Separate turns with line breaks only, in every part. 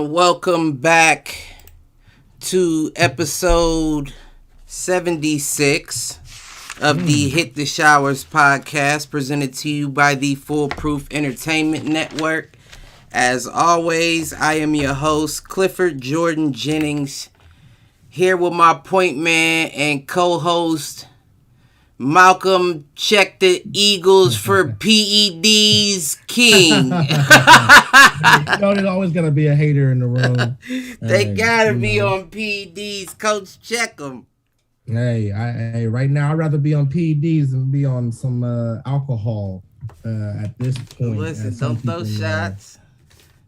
and welcome back to episode 76 of the Hit the Showers podcast, presented to you by the Foolproof Entertainment Network. As always, I am your host, Clifford Jordan Jennings, here with my point man and co-host, Malcolm Check the Eagles for PEDs King.
There's always gonna be a hater in the room.
They gotta be on PEDs. Coach, check them.
Hey, right now I'd rather be on PEDs than be on some alcohol at this point.
Listen, don't throw shots.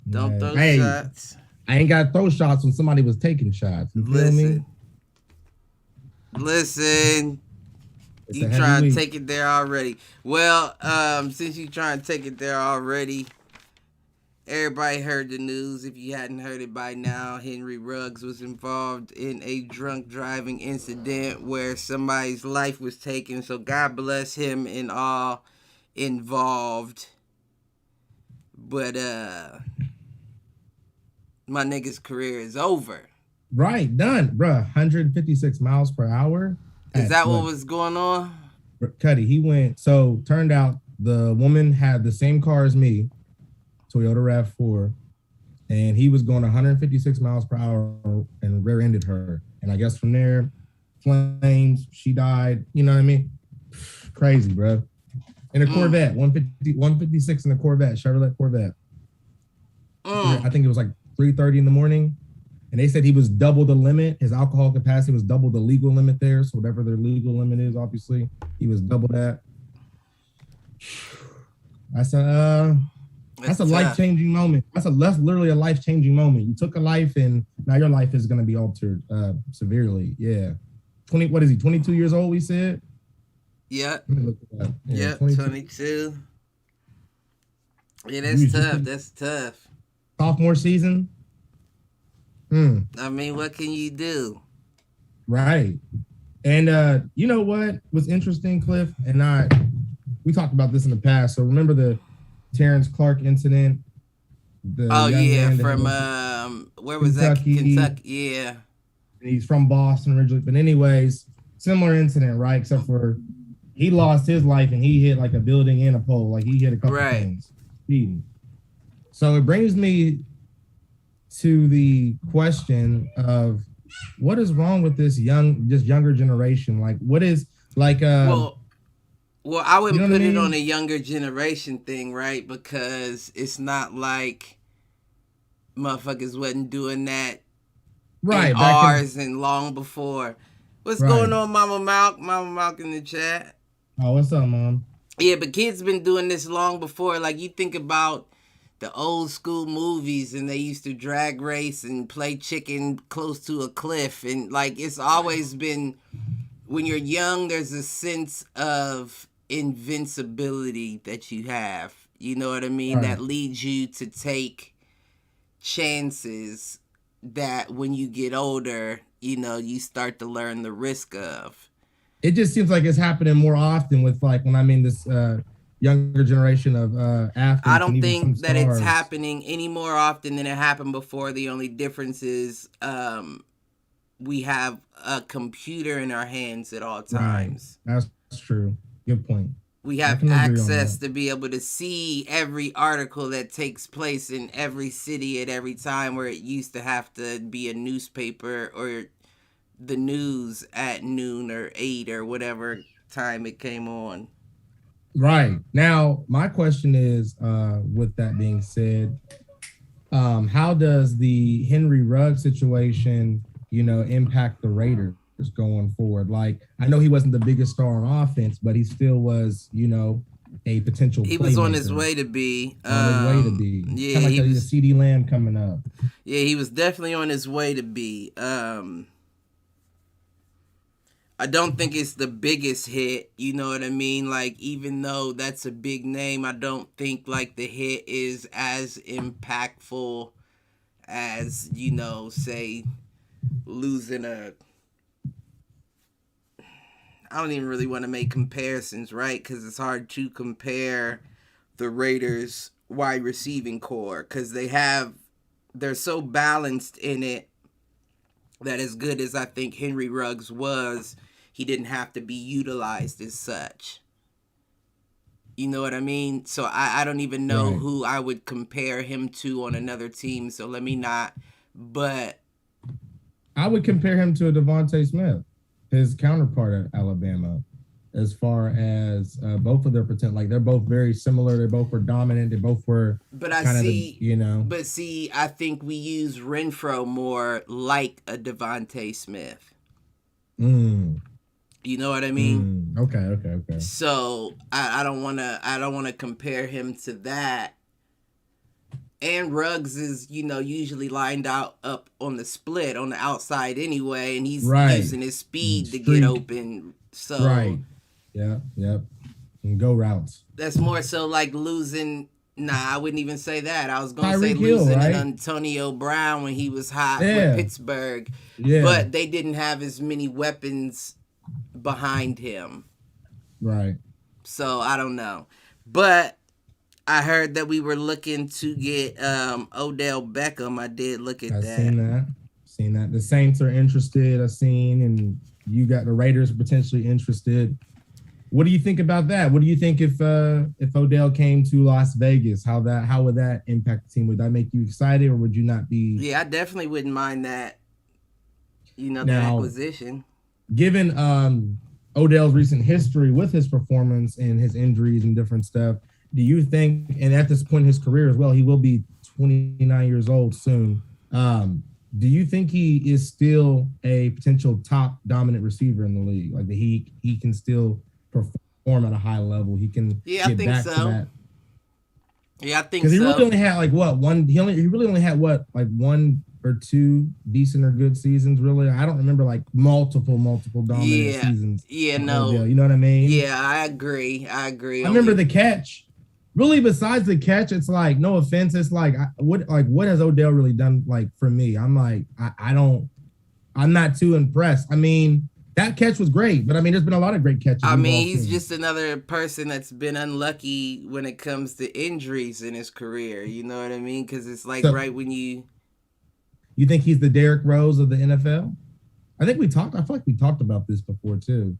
Don't throw shots.
I ain't gotta throw shots when somebody was taking shots. You feel me?
Listen. You trying to take it there already. Well, since you trying to take it there already, everybody heard the news. If you hadn't heard it by now, Henry Ruggs was involved in a drunk driving incident where somebody's life was taken. So God bless him and all involved. But my nigga's career is over.
Right, done, bruh. 156 miles per hour.
Is that what was going on?
Cuddy, he went. So turned out the woman had the same car as me, Toyota RAV4, and he was going 156 miles per hour and rear-ended her. And I guess from there, flames, she died. You know what I mean? Crazy, bro. In a Corvette, 156 in a Corvette, Chevrolet Corvette. I think it was like 3:30 in the morning. And they said he was double the limit. His alcohol capacity was double the legal limit there. So whatever their legal limit is, obviously, he was double that. That's a life-changing moment. That's literally a life-changing moment. You took a life and now your life is going to be altered severely. Yeah. 22 years old, we said?
Yeah. Yeah, 22. Yeah, that's tough. That's tough.
Sophomore season?
I mean, what can you do?
Right. And you know what was interesting, Cliff? And we talked about this in the past. So remember the Terrence Clark incident?
From where was
Kentucky.
that? Kentucky, yeah.
And he's from Boston originally. But anyways, similar incident, right? Except for he lost his life and he hit like a building and a pole. Like he hit a couple things. So it brings me to the question of what is wrong with this younger generation? Like, what is like?
Well, I wouldn't put it on a younger generation thing, right? Because it's not like motherfuckers wasn't doing that,
right?
In ours and long before. What's going on, Mama Malk? Mama Malk in the chat.
Oh, what's up, Mom?
Yeah, but kids been doing this long before. Like you think about the old school movies and they used to drag race and play chicken close to a cliff. And like, it's always been, when you're young, there's a sense of invincibility that you have, you know what I mean? That leads you to take chances that when you get older, you know, you start to learn the risk of.
It just seems like it's happening more often with like, when I'm in this, younger generation of athletes.
I don't think that it's happening any more often than it happened before. The only difference is we have a computer in our hands at all times.
Right. That's true. Good point.
We have access to be able to see every article that takes place in every city at every time, where it used to have to be a newspaper or the news at noon or 8 or whatever time it came on.
Right. Now, my question is, with that being said, how does the Henry Ruggs situation, impact the Raiders going forward? Like, I know he wasn't the biggest star on offense, but he still was, a potential playmaker.
He was on his way to be.
Yeah, kind of like a CD Lamb coming up.
Yeah, he was definitely on his way to be. I don't think it's the biggest hit, you know what I mean? Like, even though that's a big name, I don't think, like, the hit is as impactful as, say, losing I don't even really want to make comparisons, right? Because it's hard to compare the Raiders' wide receiving core, because they have they're so balanced in it that as good as I think Henry Ruggs was, he didn't have to be utilized as such. You know what I mean? So I don't even know
Right.
who I would compare him to on another team, so let me not. But
I would compare him to a Devontae Smith, his counterpart at Alabama, as far as both of their potential. Like they're both very similar. They both were dominant. They both were
but I
kind of
see,
the, you know.
but see, I think we use Renfro more like a Devontae Smith.
Mm,
You know what I mean?
okay.
So I don't wanna compare him to that. And Ruggs is, usually lined out up on the split on the outside anyway, and he's
Right.
using his speed to
Streak.
get open. So
Right. Yep. And go routes.
that's more so like losing. Nah, I wouldn't even say that. I was gonna say
Tyreek Hill,
losing
right?
an Antonio Brown when he was hot
Yeah.
with Pittsburgh,
Yeah.
but they didn't have as many weapons behind him.
Right.
So I don't know, but I heard that we were looking to get Odell Beckham. I did look at
I've
that.
seen that. The Saints are interested. I've seen, and you got the Raiders potentially interested. What do you think about that? What do you think if Odell came to Las Vegas? How would that impact the team? Would that make you excited, or would you not be?
Yeah, I definitely wouldn't mind that. The
Now,
acquisition.
Given Odell's recent history with his performance and his injuries and different stuff, do you think, and at this point in his career as well, he will be 29 years old soon. Do you think he is still a potential top dominant receiver in the league? Like that he can still perform at a high level. He can
Yeah, I think
back
so.
to that.
Yeah, I think
Because he
so.
really only had like what one. He really only had what like one or two decent or good seasons. Really, I don't remember like multiple dominant seasons.
Yeah,
from
no.
Odell, you know what I mean?
Yeah, I agree.
I remember the catch. Really, besides the catch, it's like no offense. It's like what has Odell really done like for me? I'm like I'm not too impressed. I mean, that catch was great, but I mean, there's been a lot of great catches.
I mean, he's just another person that's been unlucky when it comes to injuries in his career. You know what I mean? Because it's like right when you
think he's the Derrick Rose of the NFL? I feel like we talked about this before too.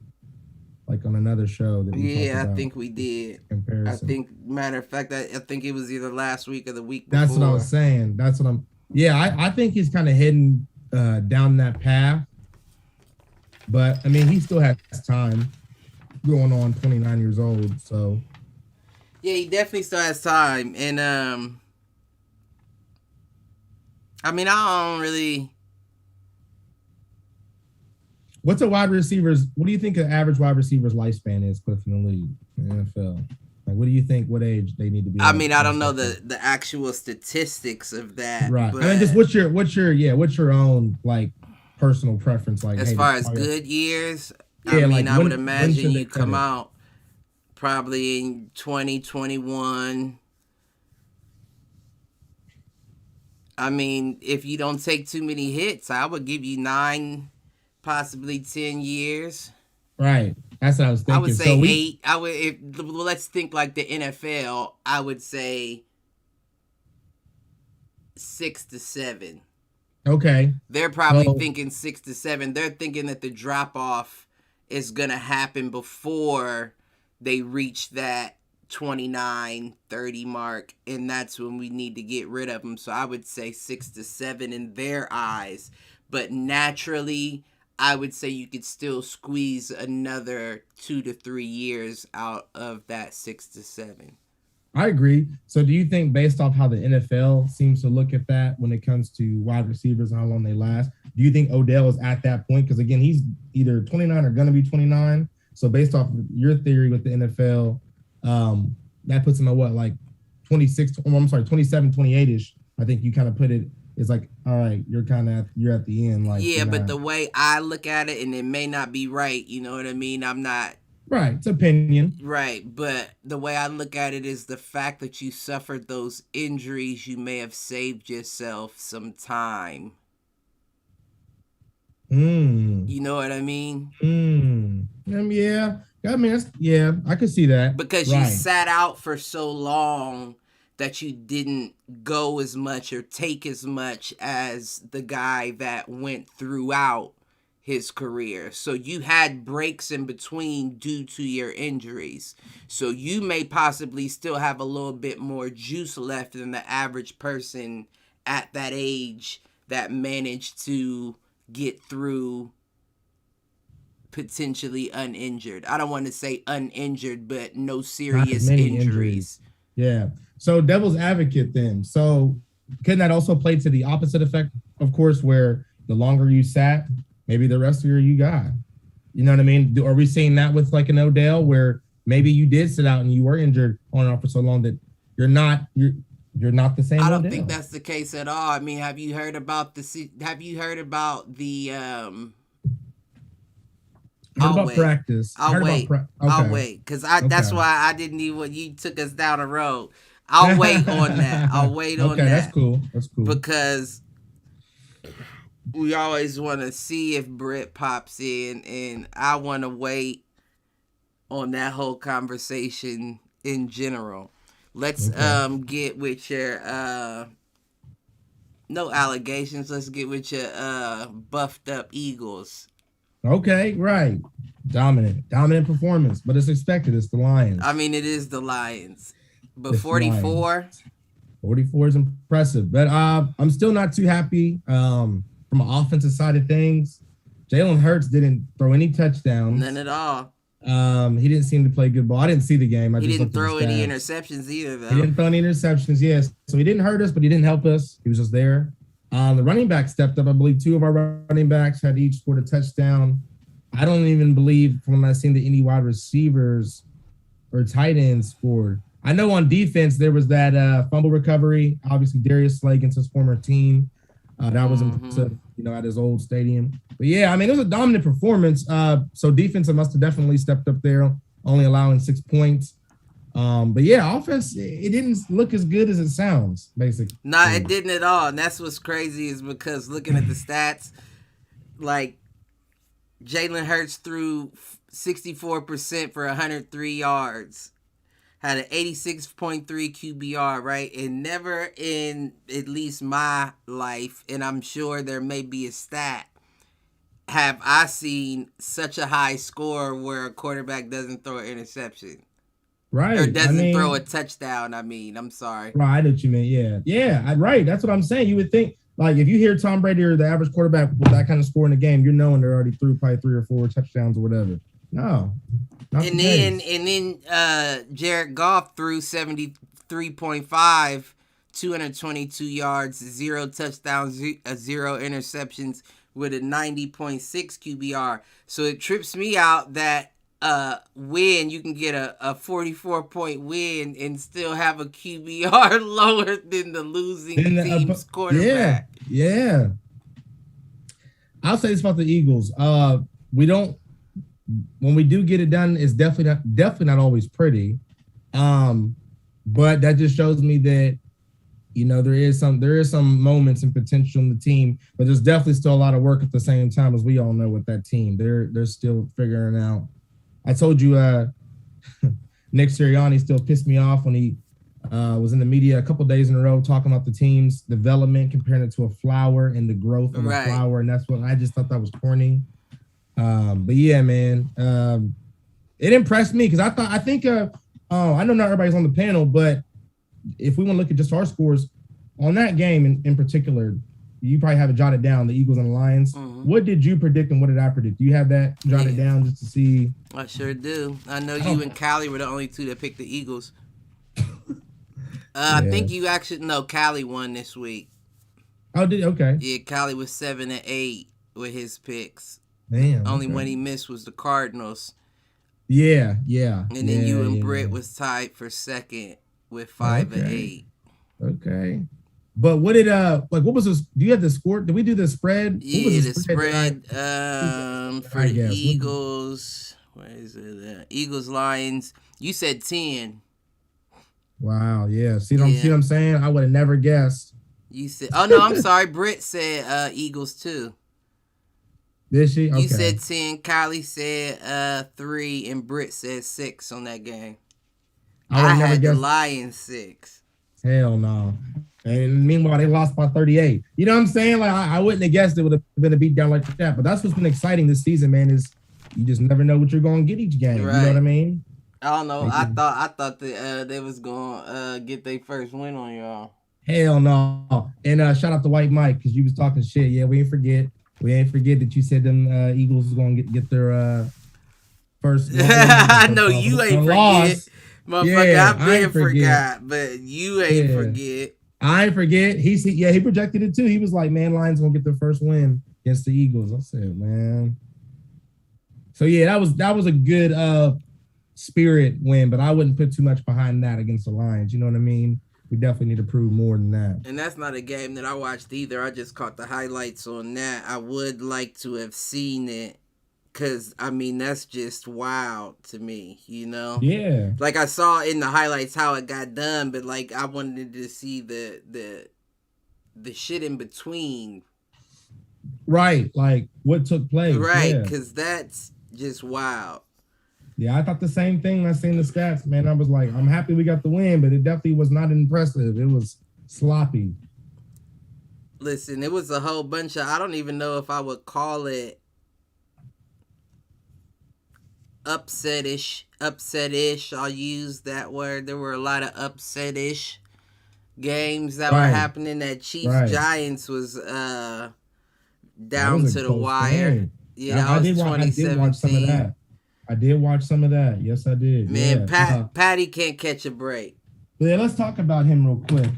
Like on another show that we
I think we did.
Comparison.
I think, matter of fact, I think it was either last week or the week before.
That's what I was saying. I think he's kind of heading down that path. But I mean, he still has time going on 29 years old. So
yeah, he definitely still has time. And I mean, I don't really.
What do you think an average wide receiver's lifespan is, Cliff, in the league, in the NFL? Like, what do you think? What age they need to be?
I mean, I don't know the actual statistics of that.
Right.
But
I mean, just what's your own like personal preference? Like
as far as good years,
yeah,
I mean,
like
I would imagine
you
you come out probably in 2021. I mean, if you don't take too many hits, I would give you 9, possibly 10 years.
Right. That's what I was thinking.
I would say 8. Let's think like the NFL. I would say 6 to 7.
Okay.
They're probably thinking 6 to 7. They're thinking that the drop off is gonna happen before they reach that 29, 30 mark, and that's when we need to get rid of them. So I would say 6 to 7 in their eyes, but naturally, I would say you could still squeeze another 2 to 3 years out of that 6 to 7.
I agree. So do you think based off how the NFL seems to look at that when it comes to wide receivers and how long they last, do you think Odell is at that point? Because again, he's either 29 or going to be 29. So based off of your theory with the NFL, that puts him at what, like 27, 28-ish. I think you kind of put it, it's like, all right, you're at the end. Like,
yeah, but the way I look at it, and it may not be right, you know what I mean? I'm not.
Right, it's opinion.
Right, but the way I look at it is the fact that you suffered those injuries, you may have saved yourself some time. You know what I mean?
Yeah. I mean, I could see that.
Because you sat out for so long that you didn't go as much or take as much as the guy that went throughout his career. So you had breaks in between due to your injuries. So you may possibly still have a little bit more juice left than the average person at that age that managed to get through potentially uninjured. I don't want to say uninjured, but no serious injuries.
Yeah. So devil's advocate then. So couldn't that also play to the opposite effect, of course, where the longer you sat, maybe the rest of you got. You know what I mean? Are we seeing that with like an Odell where maybe you did sit out and you were injured on and off for so long that you're not the same?
I don't think that's the case at all. I mean, have you heard about the
practice.
I'll wait, because that's why I didn't even. You took us down a road. I'll wait on that. I'll wait on that. Okay,
that's cool. That's cool.
Because we always want to see if Britt pops in, and I want to wait on that whole conversation in general. Let's get with your no allegations. Let's get with your buffed up Eagles.
Okay, right. Dominant performance, but it's expected. It's the Lions.
I mean, it is the Lions, but it's 44.
44 is impressive, but I'm still not too happy from an offensive side of things. Jalen Hurts didn't throw any touchdowns.
None at all.
He didn't seem to play good ball. I didn't see the game.
He didn't throw any interceptions either, though.
He didn't throw any interceptions, yes. So he didn't hurt us, but he didn't help us. He was just there. The running back stepped up. I believe 2 of our running backs had each scored a touchdown. I don't even believe when I seen that any wide receivers or tight ends scored. I know on defense there was that fumble recovery. Obviously, Darius Slay against his former team. That was impressive, at his old stadium. But yeah, I mean, it was a dominant performance. So defense must have definitely stepped up there, only allowing 6 points. But yeah, offense, it didn't look as good as it sounds, basically.
Nah, it didn't at all. And that's what's crazy is because looking at the stats, like Jalen Hurts threw 64% for 103 yards, had an 86.3 QBR, right? And never in at least my life, and I'm sure there may be a stat, have I seen such a high score where a quarterback doesn't throw an interception.
Right.
Or doesn't throw a touchdown, I'm sorry.
Right, I know what you mean, yeah. Yeah, right, that's what I'm saying. You would think, like, if you hear Tom Brady or the average quarterback with that kind of score in the game, you're knowing they already threw probably 3 or 4 touchdowns or whatever. No.
And then Jared Goff threw 73.5, 222 yards, 0 touchdowns, 0 interceptions with a 90.6 QBR. So it trips me out that win, you can get a 44-point win and still have a QBR lower than the losing team's quarterback.
Yeah. I'll say this about the Eagles. When we do get it done, it's definitely not always pretty. But that just shows me that, there is some moments and potential in the team, but there's definitely still a lot of work at the same time, as we all know with that team. They're still figuring out. I told you, Nick Sirianni still pissed me off when he was in the media a couple days in a row talking about the team's development, comparing it to a flower and the growth of a flower, and that's what I just thought that was corny. But yeah, man, it impressed me because I know not everybody's on the panel, but if we want to look at just our scores on that game in particular, you probably have it jotted down, the Eagles and the Lions. Mm-hmm. What did you predict and what did I predict? Do you have that jotted down just to see?
I sure do. I know you and Callie were the only 2 that picked the Eagles. I think you actually, no, Callie won this week.
Oh, did okay.
Yeah, Callie was 7-8 with his picks.
Damn.
Only one he missed was the Cardinals.
Yeah.
And then you and Britt was tied for second with 5-8.
Okay. But what did what was this? Do you have the score? Did we do the spread?
Yeah, the spread for the Eagles. Where is it? Eagles Lions. You said 10.
Wow, yeah. See what I'm saying? I would have never guessed.
You said no, I'm sorry. Britt said Eagles too.
Did she? Okay.
You said 10, Kylie said 3, and Britt said 6 on that game. I had the Lions 6.
Hell no. And meanwhile, they lost by 38. You know what I'm saying? Like I wouldn't have guessed it would have been a beat down like that. But that's what's been exciting this season, man. Is you just never know what you're going to get each game.
Right.
You know what I mean?
I don't know. I thought that they was gonna get their first win on y'all.
Hell no. And shout out to White Mike because you was talking shit. Yeah, we ain't forget that you said them Eagles was gonna get their first.
I know you ain't forget, motherfucker. Yeah, I been forgot, but you ain't forget.
I ain't forget. He projected it too. He was like, "Man, Lions gonna get their first win against the Eagles." I said, "Man." So yeah, that was a good spirit win, but I wouldn't put too much behind that against the Lions. You know what I mean? We definitely need to prove more than that.
And that's not a game that I watched either. I just caught the highlights on that. I would like to have seen it because, I mean, that's just wild to me, you know?
Yeah.
Like, I saw in the highlights how it got done, but, like, I wanted to see the shit in between.
Right. Like, what took place.
Right, because that's just wild.
Yeah, I thought the same thing when I seen the stats, man. I was like, I'm happy we got the win, but it definitely was not impressive. It was sloppy.
Listen, it was a whole bunch of, I don't even know if I would call it upset-ish. I'll use that word. There were a lot of upset-ish games that were happening. That Chiefs-Giants was down to the wire.
Game. Yeah, I did watch some of that. I did watch some of that. Yes, I did.
Man, Patty can't catch a break.
Yeah, let's talk about him real quick.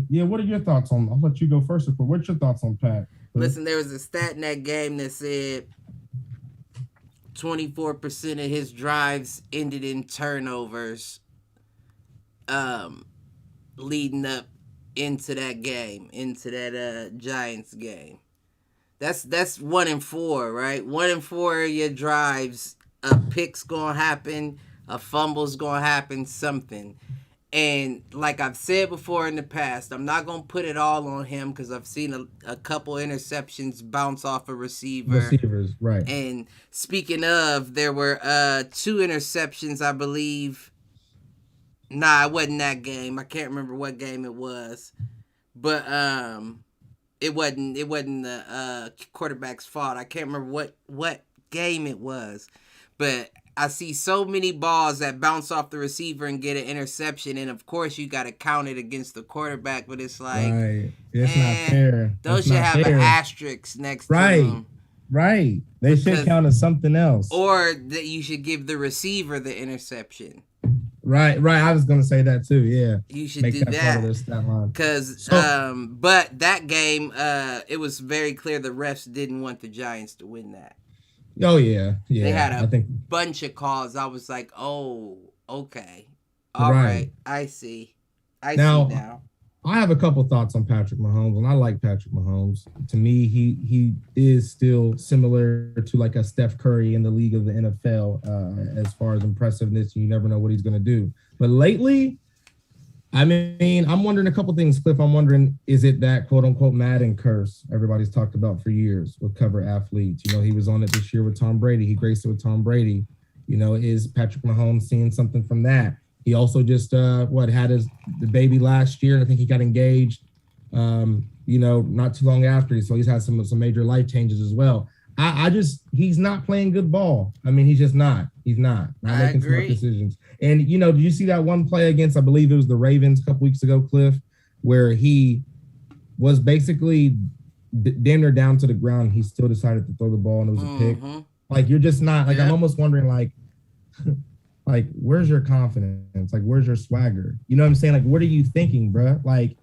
Yeah, what are your thoughts on? I'll let you go first. What's your thoughts on Pat?
Listen, there was a stat in that game that said 24% of his drives ended in turnovers, leading up into that game, into that Giants game. That's 1 in 4, right? 1 in 4 of your drives. A pick's gonna happen, a fumble's gonna happen, something. And like I've said before in the past, I'm not gonna put it all on him because I've seen a couple interceptions bounce off a receiver.
Receivers, right.
And speaking of, there were 2 interceptions, I believe. Nah, it wasn't that game. I can't remember what game it was. But it wasn't the quarterback's fault. I can't remember what game it was. But I see so many balls that bounce off the receiver and get an interception, and of course you got to count it against the quarterback. But it's like,
it's not fair.
Those should have an asterisk next to them.
Right. They should count as something else,
or that you should give the receiver the interception.
Right. I was gonna say that too. Yeah,
you should do that because, but that game, it was very clear the refs didn't want the Giants to win that.
Oh yeah.
They had a bunch of calls. I was like, oh, okay, all right. I see. I see now.
I have a couple thoughts on Patrick Mahomes, and I like Patrick Mahomes. To me, he is still similar to like a Steph Curry in the league of the NFL as far as impressiveness. You never know what he's going to do. But lately, I mean, I'm wondering a couple things, Cliff. I'm wondering, is it that quote-unquote Madden curse everybody's talked about for years with cover athletes? You know, he was on it this year with Tom Brady. He graced it with Tom Brady. You know, is Patrick Mahomes seeing something from that? He also just had the baby last year, and I think he got engaged, not too long after. So he's had some major life changes as well. He's not playing good ball. I mean, he's just not. He's not making smart decisions. And, did you see that one play against, I believe it was the Ravens a couple weeks ago, Cliff, where he was basically damn near down to the ground. He still decided to throw the ball, and it was a pick. Like, you're just not, like, I'm almost wondering, like, like, where's your confidence? Like, where's your swagger? You know what I'm saying? Like, what are you thinking, bro? Like,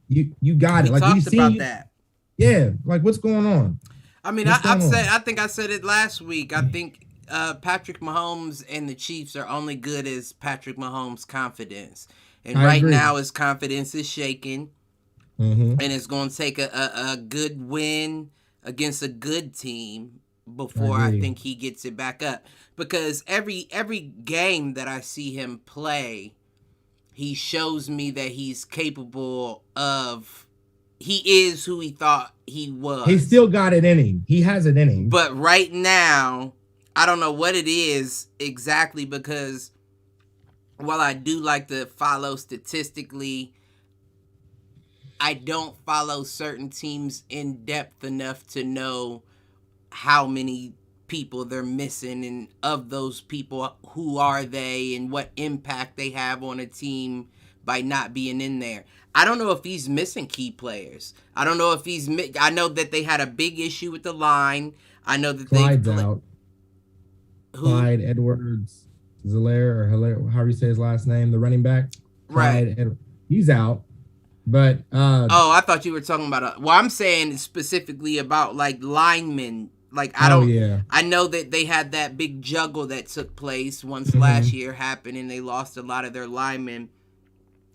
you got it. Like,
we talked about that.
Yeah. Like, what's going on?
I mean, I think I said it last week. I think Patrick Mahomes and the Chiefs are only good as Patrick Mahomes' confidence. And right now his confidence is shaking. And it's going to take a good win against a good team before I think he gets it back up. Because every game that I see him play, he shows me that he's capable of... He is who he thought he was.
He still got it in him. He has it in him.
But right now, I don't know what it is exactly, because while I do like to follow statistically I don't follow certain teams in depth enough to know how many people they're missing, and of those people, who are they and what impact they have on a team by not being in there. I don't know if he's missing key players. I don't know if I know that they had a big issue with the line. I know that
Clyde's out. Clyde Edwards Hilaire, or Hilaire, however you say his last name, the running back.
Right.
He's out. But
I thought you were talking about I'm saying specifically about like linemen. Like I know that they had that big juggle that took place once last year happened, and they lost a lot of their linemen.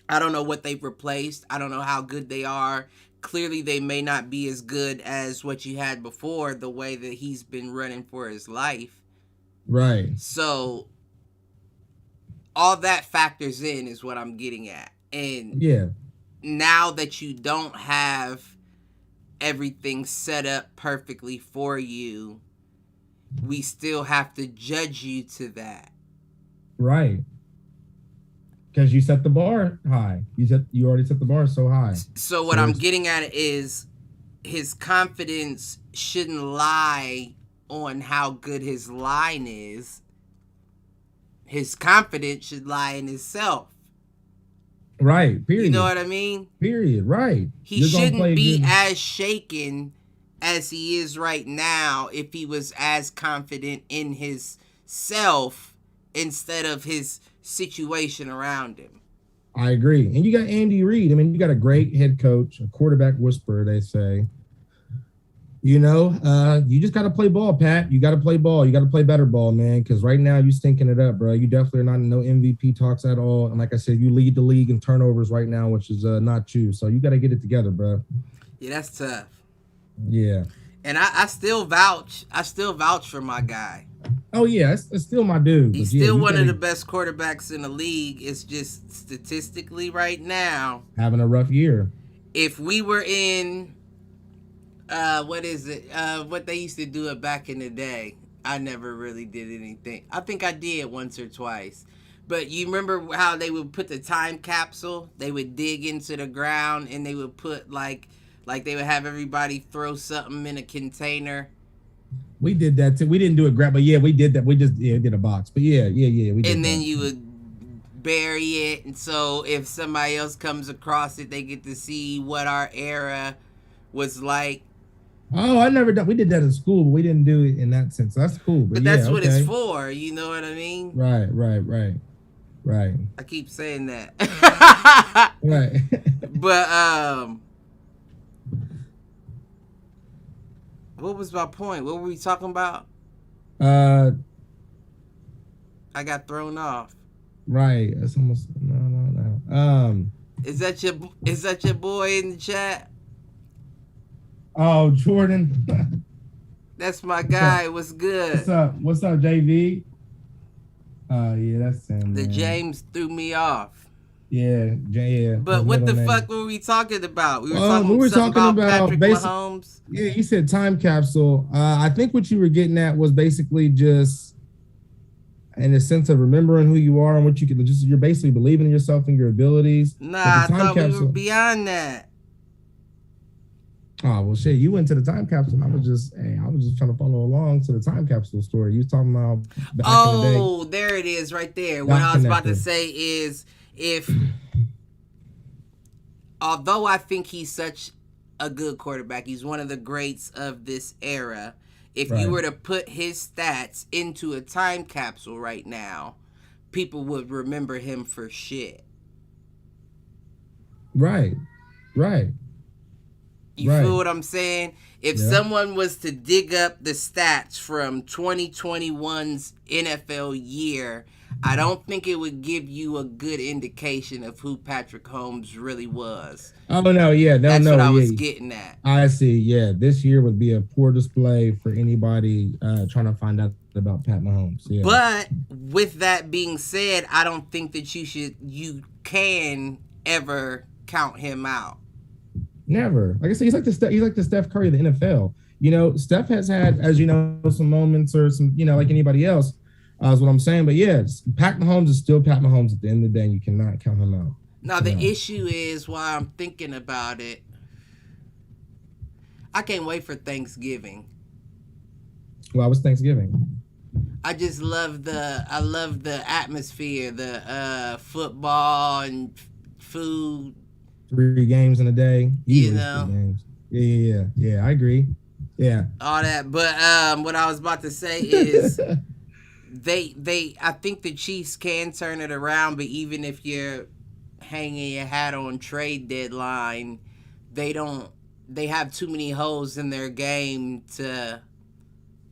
I don't know what they've replaced. I don't know how good they are. Clearly, they may not be as good as what you had before, the way that he's been running for his life.
Right.
So, all that factors in is what I'm getting at. And now that you don't have everything set up perfectly for you, we still have to judge you to that.
Right. Because you set the bar high. You already set the bar so high.
So what I'm getting at is his confidence shouldn't lie on how good his line is. His confidence should lie in himself.
Right. Period.
You know what I mean?
Period. Right.
He shouldn't be as shaken as he is right now if he was as confident in his self instead of his situation around him.
I agree. And you got Andy Reid. I mean, you got a great head coach, a quarterback whisperer, they say. You know, you just got to play ball, Pat. You got to play ball. You got to play better ball, man, because right now you stinking it up, bro. You definitely are not in no MVP talks at all. And like I said, you lead the league in turnovers right now, which is not you. So you got to get it together, bro.
Yeah, that's tough.
Yeah.
And I still vouch. I still vouch for my guy.
Oh, yeah, it's still my dude.
He's still one of the best quarterbacks in the league. It's just statistically right now.
Having a rough year.
If we were in, what is it? What they used to do it back in the day. I never really did anything. I think I did once or twice. But you remember how they would put the time capsule? They would dig into the ground and they would put like they would have everybody throw something in a container.
We did that too. We didn't do it, but yeah, we did that. We just did a box. But yeah. We did
and then you would bury it, and so if somebody else comes across it, they get to see what our era was like.
Oh, I never done. We did that in school, but we didn't do it in that sense. That's cool.
But that's what it's for. You know what I mean?
Right.
I keep saying that.
Right.
But what was my point? What were we talking about? I got thrown off.
Right. That's almost no.
Is that your boy in the chat?
Oh, Jordan.
That's my guy. What's good?
What's up, JV? Yeah, that's him.
The
man.
James threw me off.
Yeah.
But what the fuck were we talking about? We were talking about Patrick Mahomes.
Yeah, you said time capsule. I think what you were getting at was basically just in a sense of remembering who you are and what you can just, you're basically believing in yourself and your abilities.
Nah, I thought we were beyond that.
Oh, well, shit, you went to the time capsule. I was just trying to follow along to the time capsule story. You was talking about back in the day.
Oh, there it is right there. What I was about to say is although I think he's such a good quarterback, he's one of the greats of this era. If you were to put his stats into a time capsule right now, people would remember him for shit.
Right.
You feel what I'm saying? If someone was to dig up the stats from 2021's NFL year, I don't think it would give you a good indication of who Patrick Mahomes really was.
Oh, no, yeah.
That's what I was getting at.
I see, yeah. This year would be a poor display for anybody trying to find out about Pat Mahomes. Yeah.
But with that being said, I don't think that you can ever count him out.
Never. Like I said, he's like the Steph Curry of the NFL. You know, Steph has had, as you know, some moments or some, you know, like anybody else. Is what I'm saying. But yeah, Pat Mahomes is still Pat Mahomes at the end of the day. And you cannot count him out.
Now the issue is, while I'm thinking about it, I can't wait for Thanksgiving.
Well, it was Thanksgiving.
I just love the atmosphere, the football and food.
3 games in a day.
You know,
3 games. Yeah. I agree. Yeah.
all that. But what I was about to say is, I think the Chiefs can turn it around. But even if you're hanging your hat on trade deadline, they don't. They have too many holes in their game to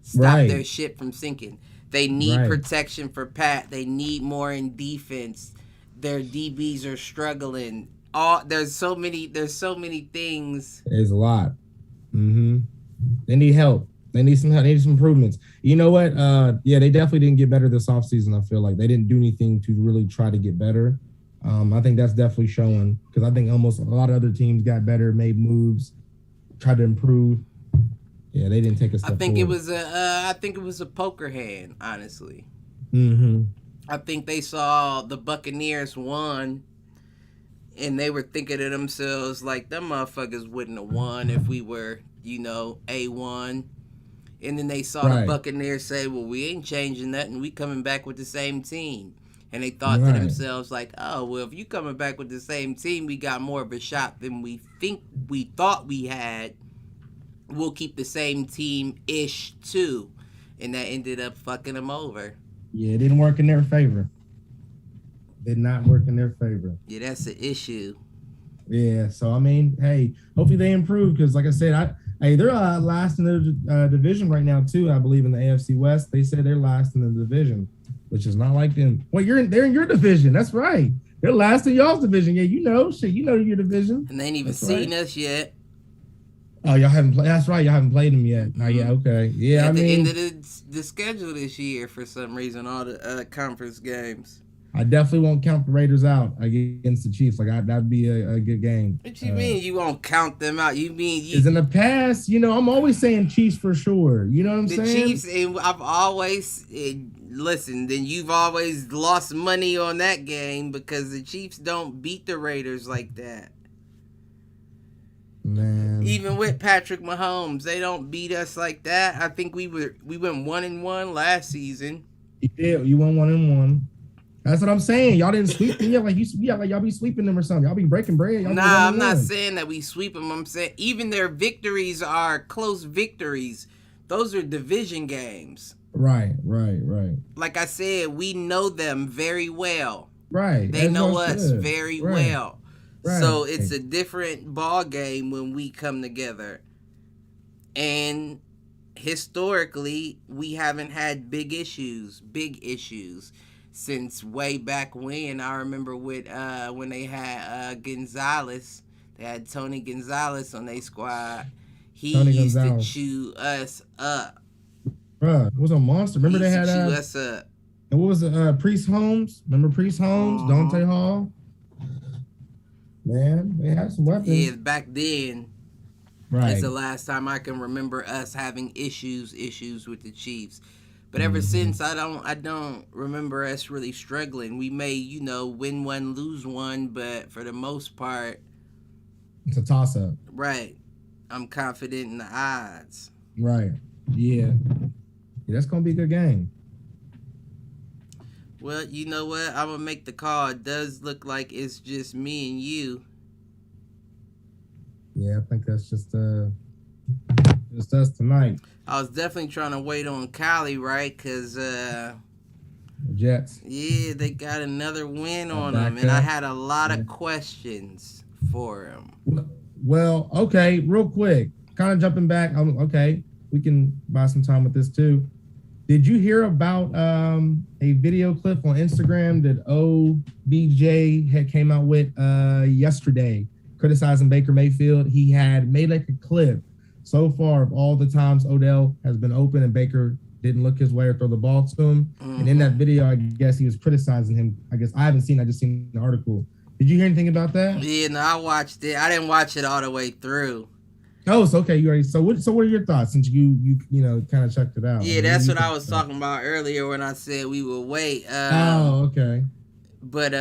stop their ship from sinking. They need protection for Pat. They need more in defense. Their DBs are struggling. There's so many things.
There's a lot. Mm-hmm. They need help. They need some help. They need some improvements. You know what? They definitely didn't get better this offseason. I feel like they didn't do anything to really try to get better. I think that's definitely showing, because I think almost a lot of other teams got better, made moves, tried to improve. Yeah, they didn't take a step forward.
I think it was a poker hand, honestly.
Mm-hmm.
I think they saw the Buccaneers won, and they were thinking to themselves, like, them motherfuckers wouldn't have won if we were, A1. And then they saw the Buccaneers say, well, we ain't changing nothing. We coming back with the same team. And they thought to themselves, like, oh, well, if you coming back with the same team, we got more of a shot than we thought we had. We'll keep the same team-ish, too. And that ended up fucking them over.
Yeah, it didn't work in their favor. Did not work in their favor.
Yeah, that's the issue.
Yeah, so, I mean, hey, hopefully they improve, because, like I said, they're last in the division right now, too, I believe, in the AFC West. They say they're last in the division, which is not like them. Well, they're in your division. That's right. They're last in y'all's division. Yeah, you know your division.
And they ain't even seen us yet.
Oh, y'all haven't played. That's right. Y'all haven't played them yet. Oh, yeah. Okay. Yeah.
At the end of the schedule this year, for some reason, all the conference games.
I definitely won't count the Raiders out against the Chiefs. Like that'd be a good game.
What you mean you won't count them out? You mean
because in the past, I'm always saying Chiefs for sure. You know what I'm saying?
The Chiefs, and I've always listen. Then you've always lost money on that game because the Chiefs don't beat the Raiders like that.
Man.
Even with Patrick Mahomes, they don't beat us like that. I think we went 1-1 last season.
Yeah, you won 1-1. That's what I'm saying. Y'all didn't sweep them. Like y'all be sweeping them or something. Y'all be breaking bread.
Nah, I'm not saying that we sweep them. I'm saying even their victories are close victories. Those are division games.
Right.
Like I said, we know them very well.
Right.
They know us very well. Right. So it's a different ball game when we come together. And historically, we haven't had big issues since way back when. I remember with when they had Gonzalez. They had Tony Gonzalez on their squad. He used to chew us up.
Bruh, it was a monster. Remember they had
chew us up.
And what was it? Priest Holmes? Remember Priest Holmes? Dante Hall? Man, they had some weapons.
Yeah, back then.
Right.
That's the last time I can remember us having issues with the Chiefs. But ever since, I don't remember us really struggling. We may, win one, lose one, but for the most part,
it's a toss-up.
Right. I'm confident in the odds.
Right. Yeah, that's gonna be a good game.
Well, you know what? I'm gonna make the call. It does look like it's just me and you.
Yeah, I think that's just us tonight.
I was definitely trying to wait on Cali, right? Because
Jets.
Yeah, they got another win on them, and I had a lot of questions for them.
Well, okay, real quick, kind of jumping back. Okay, we can buy some time with this too. Did you hear about a video clip on Instagram that OBJ had came out with yesterday, criticizing Baker Mayfield? He had made like a clip so far of all the times Odell has been open and Baker didn't look his way or throw the ball to him. Mm-hmm. And in that video, I guess he was criticizing him. I guess I haven't seen. I just seen the article. Did you hear anything about that?
Yeah, no, I watched it. I didn't watch it all the way through.
Oh, so okay. You already. So what are your thoughts since you kind of checked it out?
Yeah, that's what I was talking about earlier when I said we will wait.
Oh, okay.
But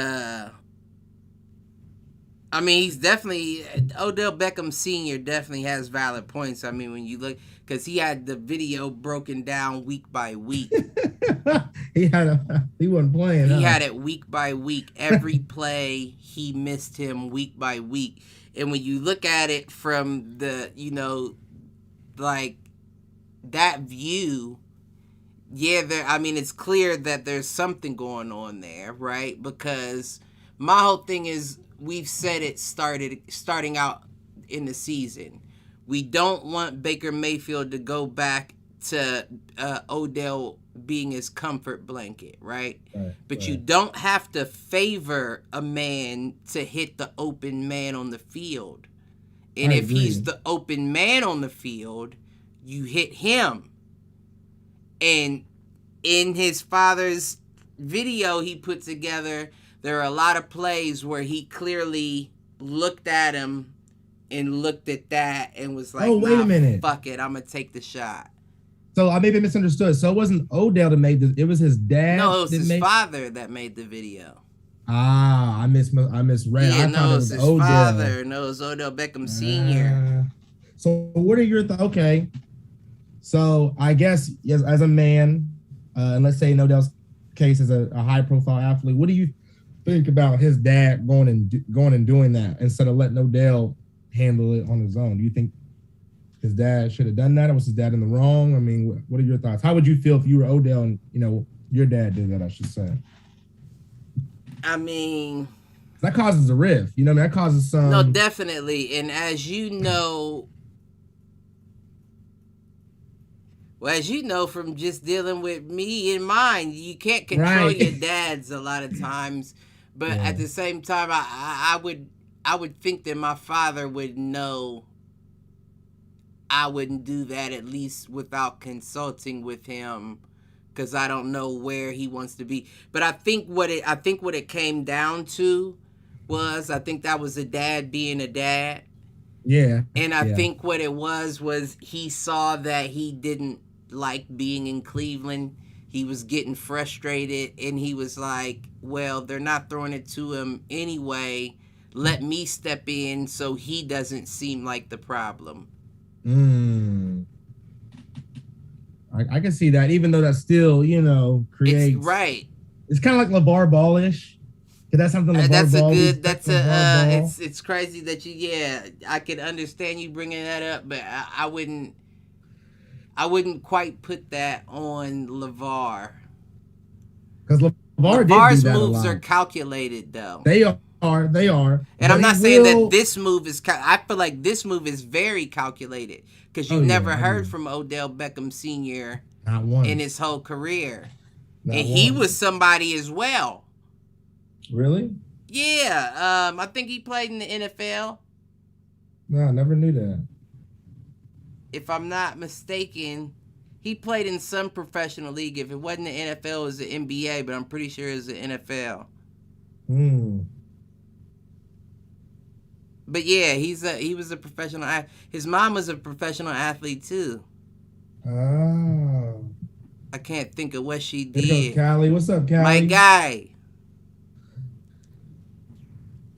I mean, he's definitely Odell Beckham Sr. definitely has valid points. I mean, when you look, because he had the video broken down week by week.
He wasn't playing.
He had it week by week. Every play he missed him week by week. And when you look at it from the, like that view, yeah, I mean, it's clear that there's something going on there, right? Because my whole thing is, we've said it starting out in the season. We don't want Baker Mayfield to go back to Odell being his comfort blanket, right? But you don't have to favor a man to hit the open man on the field. And if he's the open man on the field, you hit him. And in his father's video he put together, there are a lot of plays where he clearly looked at him and looked at that and was like,
oh, wait a minute.
Fuck it, I'm going to take the shot.
So I maybe misunderstood. So it wasn't Odell that made this. It was his dad.
No, it was his father that made the video.
I misread.
Yeah, no, it was his father. No, it was Odell Beckham Sr.
So what are your thoughts? Okay. So I guess as a man, and let's say in Odell's case as a high-profile athlete, what do you think about his dad going and doing that instead of letting Odell handle it on his own? Do you think his dad should have done that, or was his dad in the wrong? I mean, what are your thoughts? How would you feel if you were Odell and your dad did that? I should say.
I mean,
that causes a rift. You know what I mean? That causes some.
No, definitely. And as you know, from just dealing with me and mine, you can't control your dads a lot of times. But at the same time, I would think that my father would know I wouldn't do that, at least without consulting with him, because I don't know where he wants to be. But I think what it came down to was, I think that was a dad being a dad.
Yeah.
And I think what it was he saw that he didn't like being in Cleveland. He was getting frustrated, and he was like, well, they're not throwing it to him anyway. Let me step in so he doesn't seem like the problem.
I can see that, even though that still, creates.
It's right.
It's kind of like LeVar Ball-ish. That's something LeVar Ball.
It's crazy that I could understand you bringing that up, but I wouldn't quite put that on LeVar.
Because
LeVar's moves are calculated, though.
They are.
And I'm not saying that this move is. I feel like this move is very calculated, because you never heard from Odell Beckham Sr.
Not once
in his whole career, and he was somebody as well.
Really?
Yeah. I think he played in the NFL.
No, I never knew that.
If I'm not mistaken, he played in some professional league. If it wasn't the NFL, it was the NBA, but I'm pretty sure it was the NFL. But yeah, he was a professional. His mom was a professional athlete too.
Oh.
I can't think of what she did.
Callie, what's up, Callie?
My guy.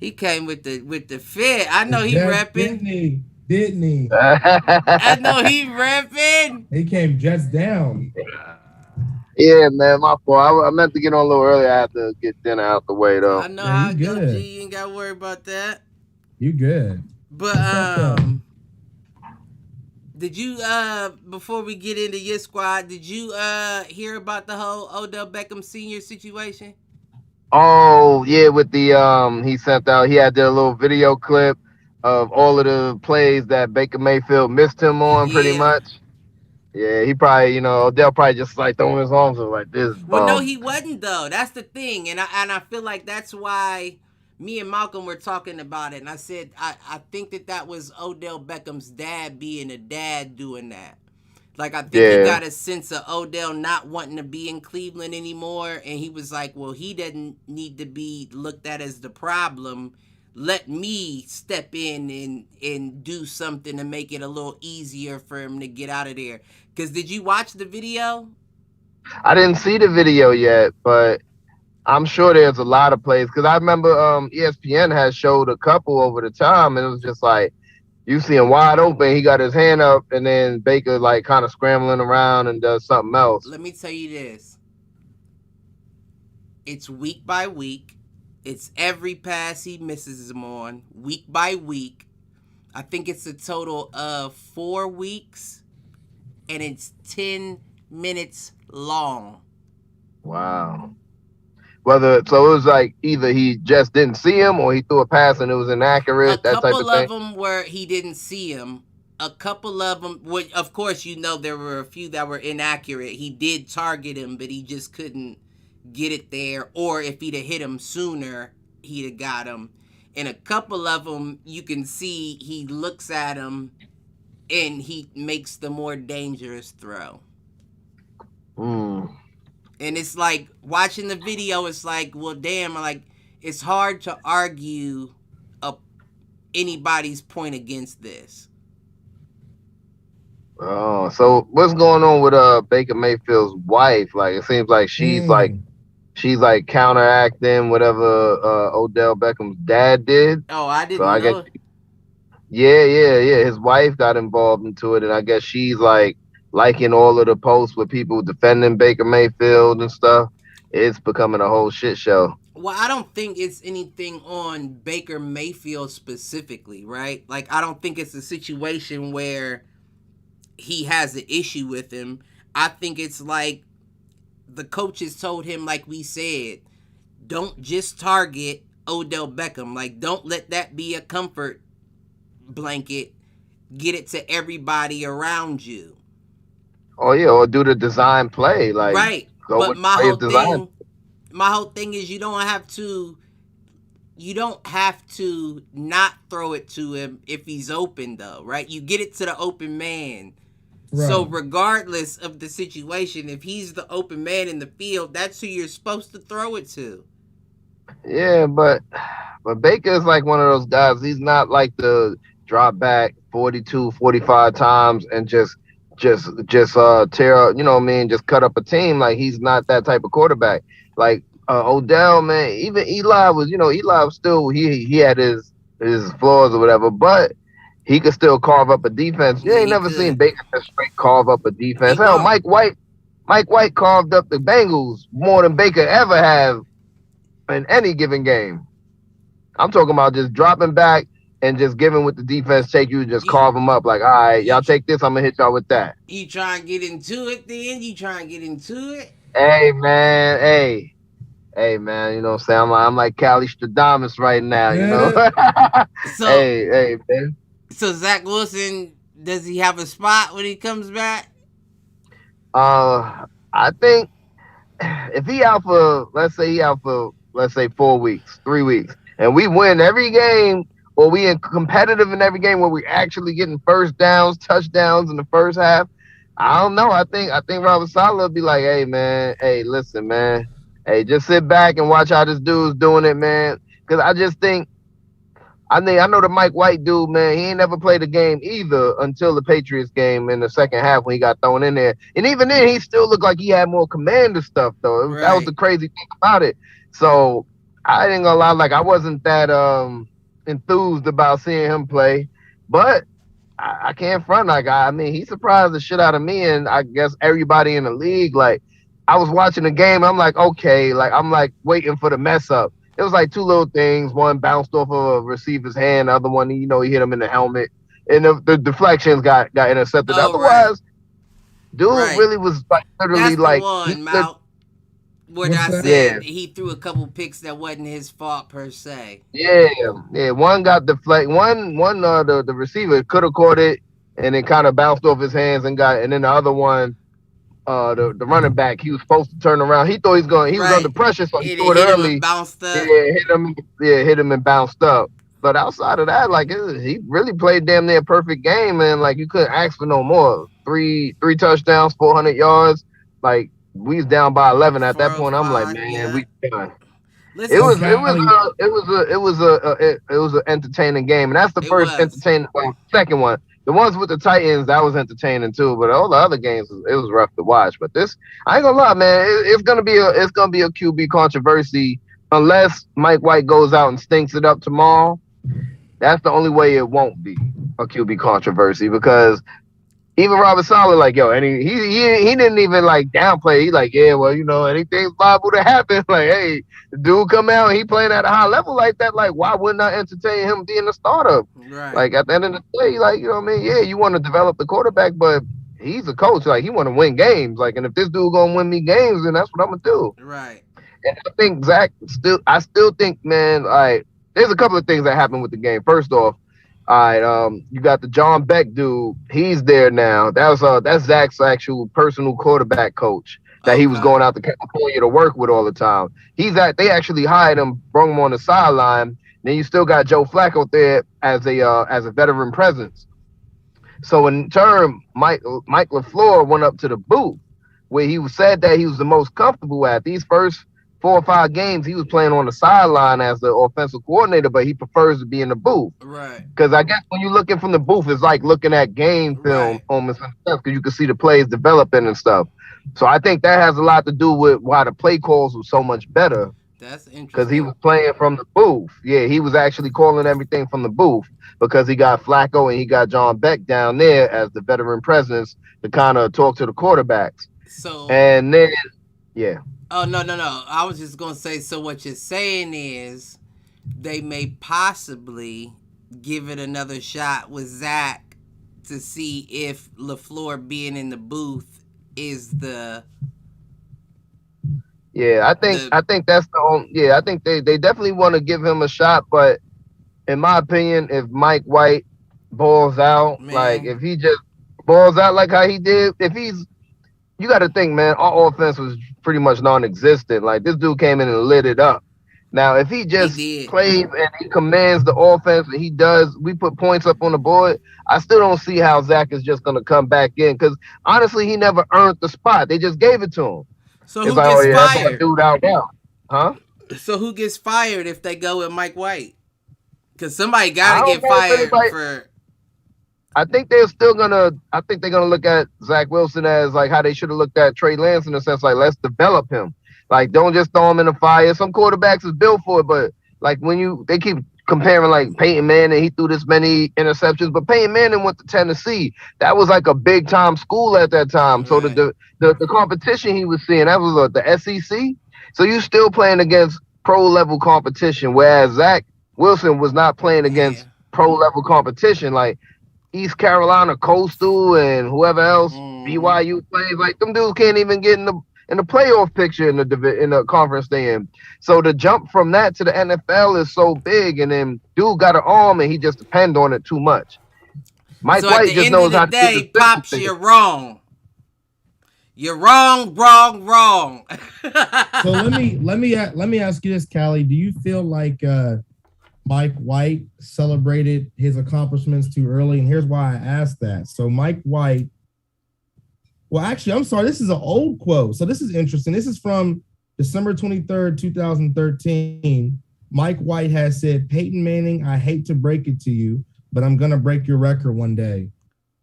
He came with the fit. I know he repping.
Didn't he?
I know he repping.
He came Jets down.
Yeah, man, my fault. I meant to get on a little early. I had to get dinner out the way, though.
I know how it goes, G. You ain't got to worry about that.
You good.
But, did you, before we get into your squad, did you hear about the whole Odell Beckham Sr. situation?
Oh, yeah, with the, he sent out, he had their little video clip of all of the plays that Baker Mayfield missed him on, pretty much. Yeah, he probably, Odell probably just like throwing his arms up like this.
Well, no, he wasn't, though. That's the thing. And I feel like that's why me and Malcolm were talking about it. And I said, I think that was Odell Beckham's dad being a dad doing that. Like, I think he got a sense of Odell not wanting to be in Cleveland anymore. And he was like, well, he doesn't need to be looked at as the problem. Let me step in and do something to make it a little easier for him to get out of there. Because did you watch the video?
I didn't see the video yet, but I'm sure there's a lot of plays because I remember ESPN has showed a couple over the time, and it was just like you see him wide open. He got his hand up, and then Baker like kind of scrambling around and does something else.
Let me tell you this. It's week by week. It's every pass he misses him on, week by week. I think it's a total of 4 weeks, and it's 10 minutes long.
Wow. Whether so it was like either he just didn't see him or he threw a pass and it was inaccurate, that type of
couple
thing.
of them where he didn't see him. A couple of them, of course, there were a few that were inaccurate. He did target him, but he just couldn't get it there. Or if he'd have hit him sooner, he'd have got him. And a couple of them, you can see he looks at him and he makes the more dangerous throw. And it's like watching the video, it's like, well, damn, like it's hard to argue anybody's point against this.
Oh, so what's going on with Baker Mayfield's wife? Like it seems like she's like counteracting whatever Odell Beckham's dad did.
Oh, I didn't know.
Guess, yeah. His wife got involved into it, and I guess she's like liking all of the posts with people defending Baker Mayfield and stuff. It's becoming a whole shit show.
Well, I don't think it's anything on Baker Mayfield specifically, right? Like, I don't think it's a situation where he has an issue with him. I think it's like the coaches told him, like we said, don't just target Odell Beckham. Like, don't let that be a comfort blanket. Get it to everybody around you.
Oh yeah, or do the design play, like
right. But my whole thing is you don't have to not throw it to him if he's open though, right? You get it to the open man. Right. So regardless of the situation, if he's the open man in the field, that's who you're supposed to throw it to.
Yeah, but Baker is like one of those guys. He's not like the drop back 42, 45 times and just tear, you know what I mean, just cut up a team. Like he's not that type of quarterback. Like Odell, man, even Eli was still he had his flaws or whatever, but he could still carve up a defense. You ain't never seen Baker straight carve up a defense. Hell, Mike White carved up the Bengals more than Baker ever have in any given game. I'm talking about just dropping back and just giving what the defense take you, just carve them up. Like, all right, y'all take this, I'm going to hit y'all with that.
You try and get into it then?
Hey, man, Hey, man, you know what I'm saying? I'm like Callie Stradamus right now, you know?
So,
hey, man.
So, Zach Wilson, does he have a spot when he comes back?
I think if he out for, let's say 4 weeks, 3 weeks, and we win every game, or we in competitive in every game where we actually getting first downs, touchdowns in the first half, I don't know. I think Robert Saleh will be like, hey, man, hey, listen, man. Hey, just sit back and watch how this dude's doing it, man. Because I just think, I know the Mike White dude, man, he ain't never played a game either until the Patriots game in the second half when he got thrown in there. And even then, he still looked like he had more command of stuff, though. Right. That was the crazy thing about it. So I ain't gonna lie, like I wasn't that enthused about seeing him play, but I can't front. Like I mean, he surprised the shit out of me, and I guess everybody in the league. Like I was watching the game, I'm like, okay, like I'm like waiting for the mess up. It was like two little things. One bounced off of a receiver's hand. The other one, he hit him in the helmet, and the deflections got intercepted. Otherwise, dude really was like literally like
where I said he threw a couple picks that wasn't his fault per se.
Yeah. One got deflected. The receiver could have caught it, and it kind of bounced off his hands and then the other one, the running back, he was supposed to turn around. He thought he was under pressure, so he threw it early.
Bounced up.
Hit him and bounced up. But outside of that, like he really played damn near a perfect game, and like you couldn't ask for no more. Three touchdowns, 400 yards, like. We was down by 11 at that point. I'm like, man, we done. It was an entertaining game, and that's the first entertaining. Well, second one, The ones with the Titans, that was entertaining too. But all the other games, it was rough to watch. But this, I ain't gonna lie, man, it's gonna be a QB controversy unless Mike White goes out and stinks it up tomorrow. That's the only way it won't be a QB controversy because even Robert Saleh, like, yo, and he didn't even like downplay. He like, yeah, well, anything's liable to happen. Like, hey, the dude come out, he playing at a high level like that. Like, why wouldn't I entertain him being a starter?
Right.
Like at the end of the day, like, you know what I mean? Yeah, you want to develop the quarterback, but he's a coach. Like, he want to win games. Like, and if this dude gonna win me games, then that's what I'm gonna do.
Right.
And I think I still think, man, like, there's a couple of things that happened with the game. First off, all right, you got the John Beck dude. He's there now. That's Zach's actual personal quarterback coach that he was going out to California to work with all the time. They actually hired him, brought him on the sideline. Then you still got Joe Flacco there as a veteran presence. So in turn, Mike LaFleur went up to the booth where he said that he was the most comfortable at these first 4 or 5 games. He was playing on the sideline as the offensive coordinator, but he prefers to be in the booth.
Right.
Because I guess when you're looking from the booth, it's like looking at game film almost because you can see the plays developing and stuff. So I think that has a lot to do with why the play calls were so much better.
That's interesting.
Because he was playing from the booth. Yeah, he was actually calling everything from the booth because he got Flacco and he got John Beck down there as the veteran presence to kind of talk to the quarterbacks.
So
and then, yeah.
Oh, no. I was just going to say, so what you're saying is they may possibly give it another shot with Zach to see if LaFleur being in the booth is the...
Yeah, I think that's the only... Yeah, I think they definitely want to give him a shot, but in my opinion, if Mike White balls out, like if he just balls out like how he did, you got to think, man, our offense was pretty much non-existent. Like, this dude came in and lit it up. Now, if he just plays and he commands the offense and we put points up on the board, I still don't see how Zach is just going to come back in because, honestly, he never earned the spot. They just gave it to him.
So who gets fired?
Dude out now. Huh?
So who gets fired if they go with Mike White? Because somebody got to get fired for...
I think they're gonna look at Zach Wilson as like how they should have looked at Trey Lance in the sense like let's develop him. Like don't just throw him in the fire. Some quarterbacks is built for it, but like they keep comparing like Peyton Manning, he threw this many interceptions, but Peyton Manning went to Tennessee. That was like a big time school at that time. Right. So the competition he was seeing, that was the SEC. So you still playing against pro level competition, whereas Zach Wilson was not playing against pro level competition. Like East Carolina Coastal and whoever else BYU plays, like them dudes can't even get in the playoff picture in the conference they in. So the jump from that to the NFL is so big, and then dude got an arm and he just depend on it too much. Mike White just knows how to do the
Pops, you're wrong. You're wrong.
So let me ask you this, Callie. Do you feel like Mike White celebrated his accomplishments too early? And here's why I asked that. So Mike White, well, actually, I'm sorry, this is an old quote. So this is interesting. This is from December 23rd, 2013. Mike White has said, Peyton Manning, I hate to break it to you, but I'm going to break your record one day.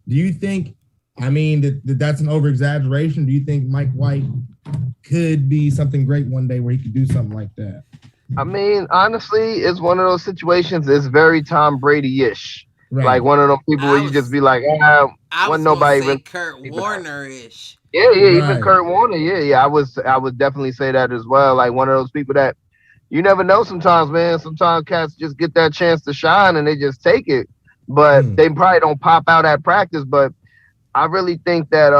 Do you think, that's an over-exaggeration? Do you think Mike White could be something great one day where he could do something like that?
Honestly, it's one of those situations. It's very Tom Brady-ish. Right. Like one of those people where you just be like,
wasn't nobody really Kurt Warner-ish.
Yeah, right. Even Kurt Warner. Yeah. I would definitely say that as well. Like one of those people that you never know sometimes, man. Sometimes cats just get that chance to shine and they just take it. But they probably don't pop out at practice. But I really think that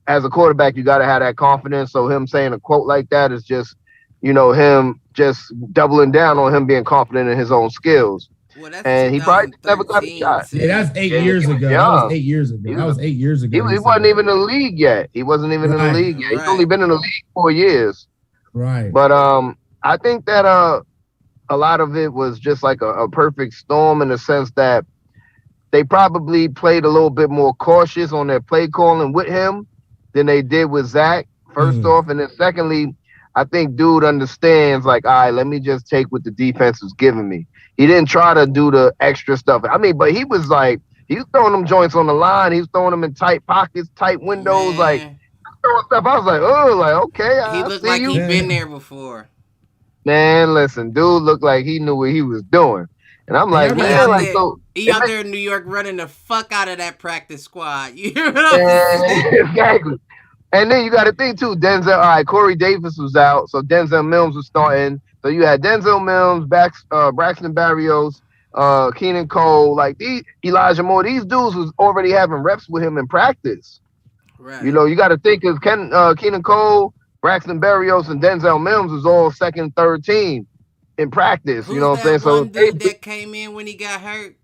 as a quarterback, you got to have that confidence. So him saying a quote like that is just, him just doubling down on him being confident in his own skills.
Well,
and he probably never got a shot.
Yeah, that's 8 years ago. That was 8 years ago.
He wasn't even in the league yet. He wasn't even in the league yet. He's only been in the league 4 years.
Right.
But I think that a lot of it was just like a perfect storm in the sense that they probably played a little bit more cautious on their play calling with him than they did with Zach, first off. And then secondly, I think dude understands, like, all right, let me just take what the defense was giving me. He didn't try to do the extra stuff. But he was like, he was throwing them joints on the line. He was throwing them in tight pockets, tight windows, like
Man,
throwing stuff. I was like, oh, like okay,
he
I
looked
see
like
you,
he been there before.
man. Listen, dude looked like he knew what he was doing, and I'm
And
like,
y'all
He
gotta
man,
out
like
see,
there.
so.
He
It
out
makes,
there in New York running the fuck out of that practice squad. You know what I'm
man,
saying?
exactly. And then you got to think too, Denzel. All right, Corey Davis was out, so Denzel Mills was starting. So you had Denzel Mills, Braxton Barrios, Keenan Cole, like these Elijah Moore. These dudes was already having reps with him in practice. You
Right.
know, you got to think of Keenan Cole, Braxton Barrios, and Denzel Mills was all second, third team in practice. You
Who's
know what I'm saying?
that
So
one dude that came in when he got hurt?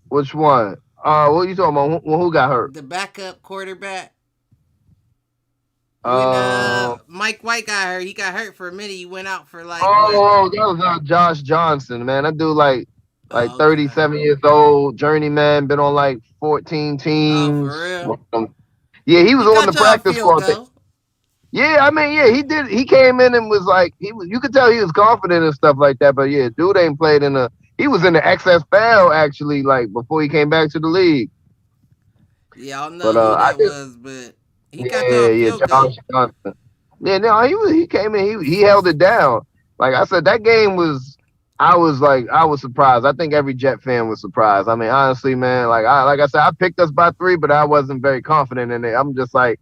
which one? What you talking about? Who got hurt?
The backup quarterback. When
Um,
Mike White got hurt, he got hurt for a minute. He went out for like what?
that was Josh Johnson, man. That dude like
Oh, okay.
37 years old, journeyman, been on like 14
Oh, for
teams.
real?
Yeah, he was
He
on the
got y'all a
practice
field
squad.
goal.
Yeah, I mean, yeah, he did. He came in and was like, you could tell he was confident and stuff like that. But yeah, dude ain't played in the. He was in the XFL actually, like before he came back to the league.
Yeah, I don't
But
know who
I
that
just,
was, but he got y'all a
yeah,
field
Josh
goal.
Johnson. Yeah, no, he came in, he held it down. Like I said, that game was. I was surprised. I think every Jet fan was surprised. I mean, honestly, man, like I said, I picked us by 3, but I wasn't very confident in it. I'm just like.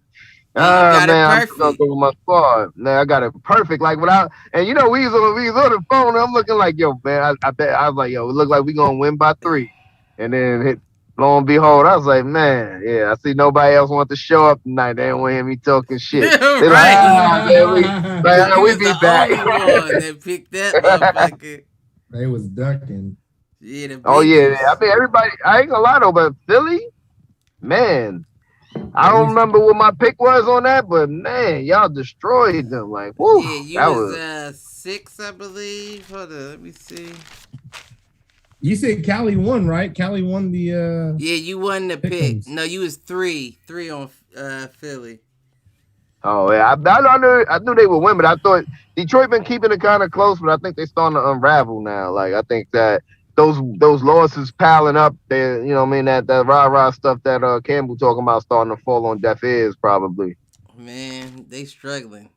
And you got it
Man, I'm just gonna
perfect.
go with my squad. Man, I got it perfect. Like without, and you know, we was on the phone. And I'm looking like, yo, man, I bet I was like, yo, it look like we gonna win by 3. And then lo and behold, I was like, man, yeah, I see nobody else want to show up tonight. They don't want to hear me talking shit. They like,
Right.
man,
You
we
was
be
the
back.
only one that picked that motherfucker.
they was ducking.
Yeah, the
Oh yeah, I
Bengals.
mean everybody. I ain't gonna lie though, but Philly, man. I
At
don't
least
remember what my pick was on that, but man, y'all destroyed them. Like, whoo,
Yeah, you
that
was
was
6, I believe. Hold on, let me see.
you said Cali won, right? Cali won the
Yeah, you won the pick.
pick'ems.
No, you was 3 on Philly.
Oh yeah, I knew they would win, but I thought Detroit been keeping it kind of close, but I think they starting to unravel now. Like I think that those losses piling up, they you know what I mean that rah stuff that Campbell talking about starting to fall on deaf ears probably.
Man, they struggling.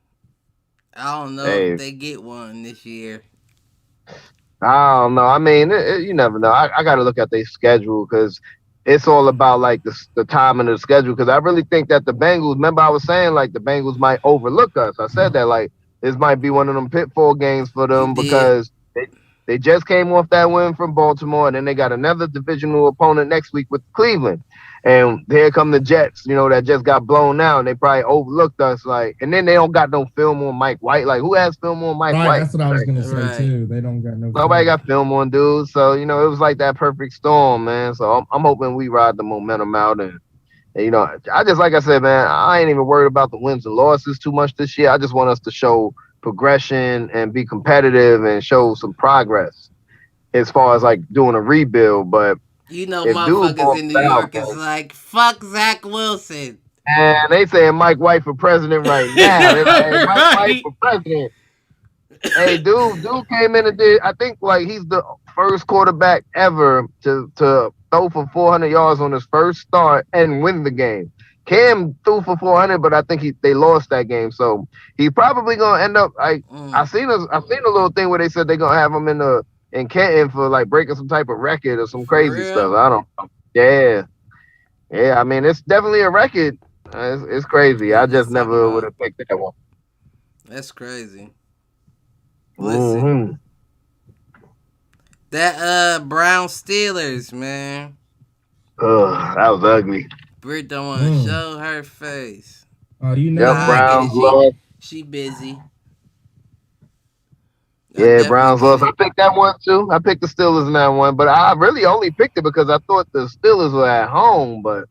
I don't know if
Hey,
they get one this year.
I don't know. I mean, you never know. I got to look at their schedule because it's all about like the timing of the schedule. Because I really think that the Bengals. Remember, I was saying like the Bengals might overlook us. I said that like this might be one of them pitfall games for
You
them
did.
because they just came off that win from Baltimore, and then they got another divisional opponent next week with Cleveland. And here come the Jets, you know, that just got blown out, and they probably overlooked us. Like, and then they don't got no film on Mike White. Like, who has film on Mike
Right,
White?
that's what I was
Like,
gonna say
Right.
too. They don't got no
nobody
film.
got film on dude. So, you know, it was like that perfect storm, man. So I'm hoping we ride the momentum out. And, you know, I just, like I said, man, I ain't even worried about the wins and losses too much this year. I just want us to show progression and be competitive and show some progress as far as like doing a rebuild. But
You know,
if dude
motherfuckers
balls
in New
out,
York is like, fuck Zach Wilson.
and they saying Mike White for president right now. They're like, hey, Mike White
Right.
for president. Hey, dude came in and did. I think like he's the first quarterback ever to throw for 400 yards on his first start and win the game. Cam threw for 400, but I think they lost that game. So he's probably gonna end up like I
Mm,
seen a little thing where they said they're gonna have him in Canton for like breaking some type of record or some
for
crazy
real?
stuff. I don't know. Yeah, yeah. I mean, it's definitely a record. It's crazy.
Yeah,
I
that's
just
something
never would
wild.
have picked that one.
That's crazy. Listen,
Hmm.
that Brown Steelers, man.
Ugh, that was ugly.
Britt don't want to
Mm.
show her face.
Oh, you
Nah,
know
Yep,
I
that.
get it.
Browns lost.
She busy. I
Yeah,
definitely
Browns
get
lost. I
it.
picked that one too. I picked the Steelers in that one, but I really only picked it because I thought the Steelers were at home. But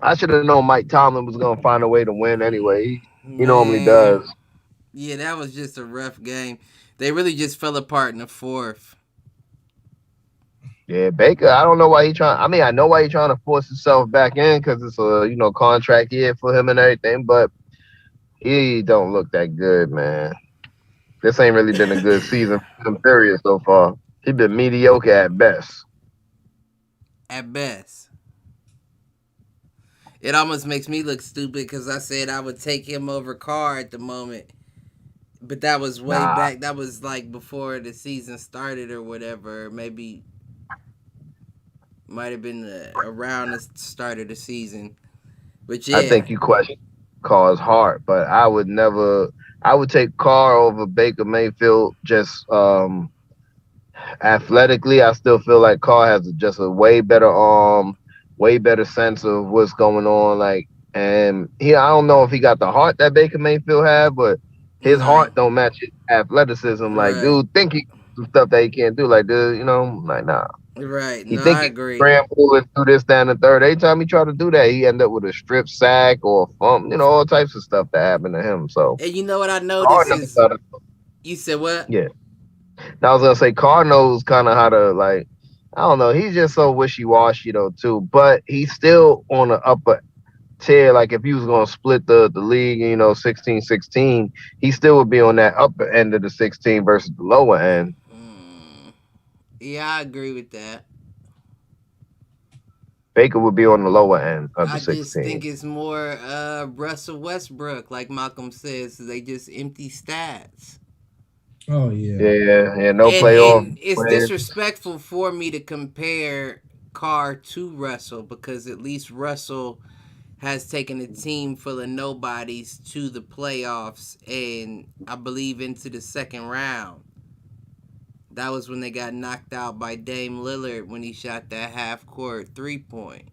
I should have known Mike Tomlin was gonna find a way to win anyway. He normally
Man.
does.
Yeah, that was just a rough game. They really just fell apart in the fourth.
Yeah, Baker. I don't know why he trying. I mean, I know why he trying to force himself back in because it's a contract year for him and everything. But he don't look that good, man. This ain't really been a good season for him, period, so far. He been mediocre at best.
at best. It almost makes me look stupid because I said I would take him over Carr at the moment. But that was way
Nah,
back. That was like before the season started or whatever. Maybe might have been around the start of the season. But
I
yeah,
think you question Carr's heart, but I would never. I would take Carr over Baker Mayfield just athletically. I still feel like Carr has just a way better arm, way better sense of what's going on. Like, and I don't know if he got the heart that Baker Mayfield had, but his
no,
heart don't match his athleticism. Like,
right,
dude, think he some stuff that he can't do. Like, dude, like, nah.
right.
He
No,
think
I
he can
agree.
scramble and do this, that, and the third. Every time he try to do that, he end up with a strip sack or a fumble, all types of stuff that happened to him. So
And you know what I
Carr
noticed
knows
is
how to,
you said what?
yeah. Now, I was gonna say Carr knows kind of how to like. I don't know. He's just so wishy washy though too, but he's still on the upper tier. Like if you was gonna split the league, 16-16, he still would be on that upper end of the 16 versus the lower end.
Mm, yeah, I agree with that.
Baker would be on the lower end of the
I just
16.
think it's more Russell Westbrook, like Malcolm says. They just empty stats.
Oh yeah.
Yeah, yeah, no playoff
And it's
wins.
disrespectful for me to compare Carr to Russell because at least Russell has taken a team full of nobodies to the playoffs and I believe into the second round. That was when they got knocked out by Dame Lillard when he shot that half court 3-point.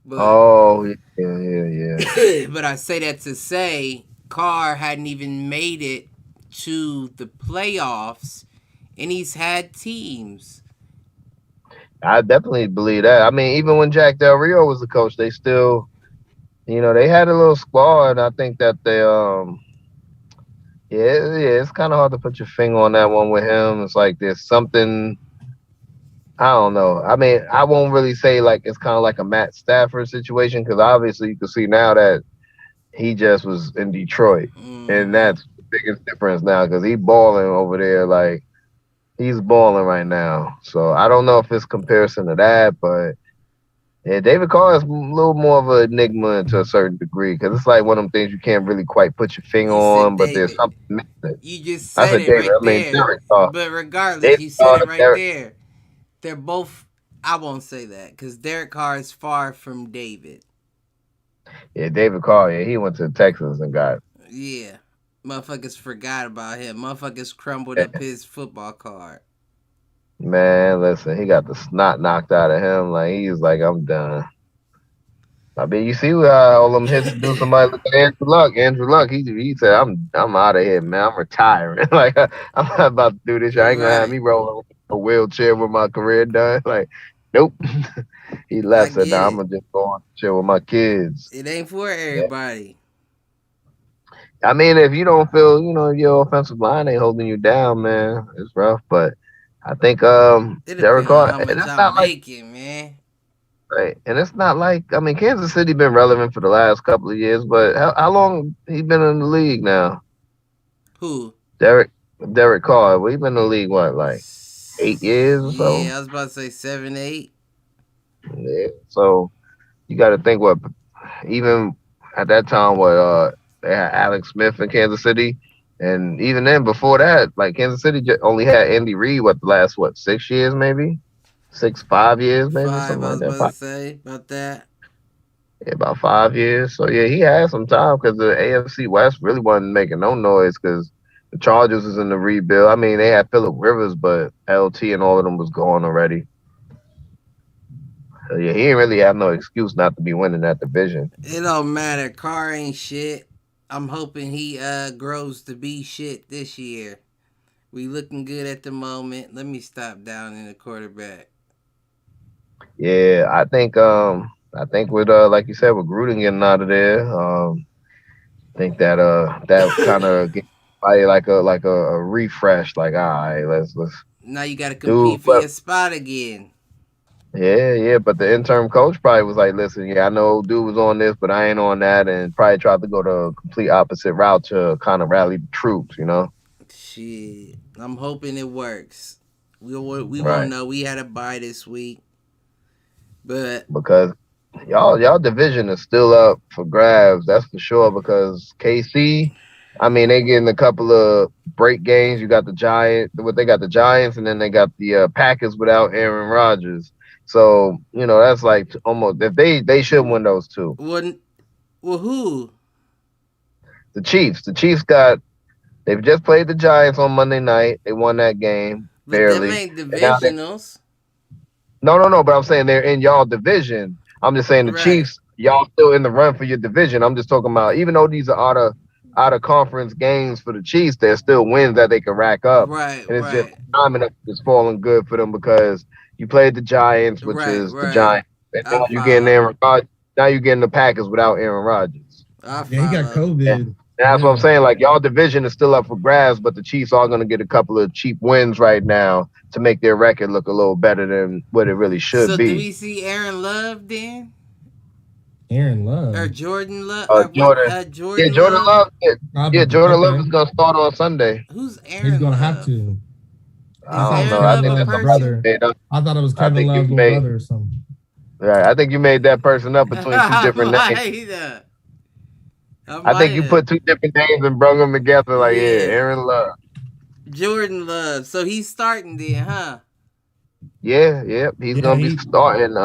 But
Oh, yeah, yeah, yeah.
but I say that to say Carr hadn't even made it to the playoffs and he's had teams.
I definitely believe that. I mean, even when Jack Del Rio was the coach, they still, they had a little squad. I think that they, yeah, it's kind of hard to put your finger on that one with him. It's like there's something, I don't know. I mean, I won't really say like it's kind of like a Matt Stafford situation because obviously you can see now that he just was in Detroit, and
Mm-hmm.
that's the biggest difference now because he's balling over there. Like he's balling right now. So I don't know if it's comparison to that, but yeah, David Carr is a little more of an enigma to a certain degree because it's like one of them things you can't really quite put your finger
You said
on, but there's
David.
something missing.
You just
I
said
said
it
David.
right
I mean
there.
Derek Carr.
But regardless,
David
you said
Carr.
it right
Derek.
there. They're both. I won't say that because Derek Carr is far from David.
Yeah, David Carr. Yeah, he went to Texas and got.
Yeah. Motherfuckers forgot about him. Motherfuckers crumbled up his football card.
Man, listen, he got the snot knocked out of him. Like he's like, I'm done. I mean, you see how all them hits do somebody look at Andrew Luck. Andrew Luck, he said, I'm out of here, man. I'm retiring. Like I'm not about to do this. I ain't gonna have
Right.
me rolling a wheelchair with my career done. Like, nope. He
I
left, said,
get
nah, I'm
it.
gonna just go on chill with my kids.
It ain't for
Yeah.
everybody.
I mean, if you don't feel, your offensive line ain't holding you down, man, it's rough. But I think
It
Derek
depends on
Carr,
how
and
much
it's
I'm
not like
making, man.
right, and it's not like I mean, Kansas City been relevant for the last couple of years, but how long he been in the league now?
Who?
Derek Derek Carr, we been in the league what, like 8 years or so?
Yeah, I was about to say 7, 8.
Yeah. So you got to think what even at that time what they had Alex Smith in Kansas City, and even then before that, like Kansas City only had Andy Reid what the last 6 years maybe, 5 years maybe
5,
something
I
like
was
that.
about to say about that.
Yeah, about 5 years. So yeah, he had some time because the AFC West really wasn't making no noise because the Chargers was in the rebuild. I mean, they had Phillip Rivers, but LT and all of them was gone already. So yeah, he didn't really have no excuse not to be winning that division.
It don't matter. Carr ain't shit. I'm hoping he grows to be shit this year. We looking good at the moment. Let me stop down in the quarterback.
Yeah, I think with like you said with Gruden getting out of there, I think that kind of probably like a refresh. Like all right, let's
Now you got to
do
compete for
what.
your spot again.
Yeah, yeah, but the interim coach probably was like, listen, yeah, I know dude was on this, but I ain't on that, and probably tried to go the complete opposite route to kind of rally the troops.
Shit, I'm hoping it works. We won't
Right.
know. We had a bye this week. But
because y'all division is still up for grabs. That's for sure. Because KC, I mean, they getting a couple of break games. You got the Giants. What they got the Giants, and then they got the Packers without Aaron Rodgers. So that's like almost if they should win those two.
wouldn't. Well, who?
The Chiefs. The Chiefs they've just played the Giants on Monday night. They won that game
But them
barely.
ain't
And now
divisionals.
no. But I'm saying they're in y'all division. I'm just saying the
Right.
Chiefs, y'all still in the run for your division. I'm just talking about even though these are out of conference games for the Chiefs, there's still wins that they can rack up.
Right.
And it's just
Right.
timing up is falling good for them because you played the Giants, which
Right.
is the
Right.
Giants, and
I
now you getting
follow.
Aaron Rodgers. Now you getting the Packers without Aaron Rodgers.
I
Yeah, he got
follow.
COVID.
That's what I'm
Yeah.
saying. Like y'all division is still up for grabs, but the Chiefs are going to get a couple of cheap wins right now to make their record look a little better than what it really should
So do
be.
we see Aaron Love then,
Aaron Love.
or Jordan Love? What?
Jordan, yeah,
Jordan
Jordan
Love.
Love, Jordan Love
Okay.
is going to start on Sunday.
Who's Aaron?
He's gonna
Love?
have to.
Is
I don't know.
Aaron
I
Love
think
a
that's
Love's
somebody
person?
brother.
made up.
I thought it was
I
Kevin
think you
Love's little
made.
brother or something.
Right, I think you made that person up between two different names. I think you put two different names and brung them together. Like, yeah,
Yeah.
Aaron Love.
Jordan Love. So he's starting then, huh?
Yeah, he's
Yeah,
gonna be starting.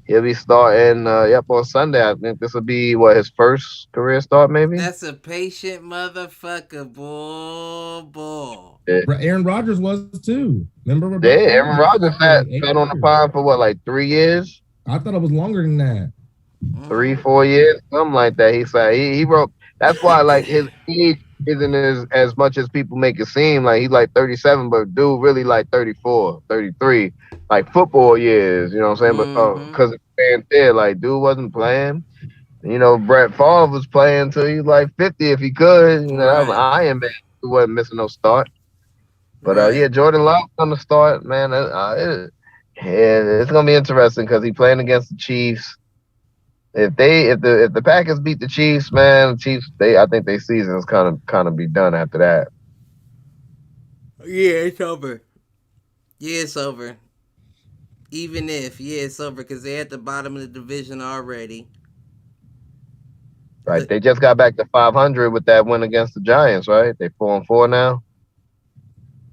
He'll be starting. On Sunday. I think this will be his first career start, maybe.
That's a patient motherfucker, boy.
Yeah,
Aaron Rodgers was too. Remember
yeah.
Roberto?
Aaron Rodgers
Like 8
sat on the
years.
pine for like 3 years,
I thought it was longer than that.
3-4 years, something like that. He said he wrote. That's why like his age isn't as much as people make it seem. Like he's like 37, but dude really like 34, 33, like football years. You know what I'm saying? But because it's there, like dude wasn't playing. Brett Favre was playing till he was like 50 if he could. That was
Right.
Iron Man who wasn't missing no start. But
Right.
Jordan Love on the start, man. It's gonna be interesting because he playing against the Chiefs. If the Packers beat the Chiefs, man, I think their season is kind of be done after that.
Yeah, it's over. Yeah, it's over. Even if, it's over because they're at the bottom of the division already.
Right? They just got back to 500 with that win against the Giants, right? They 4-4 now.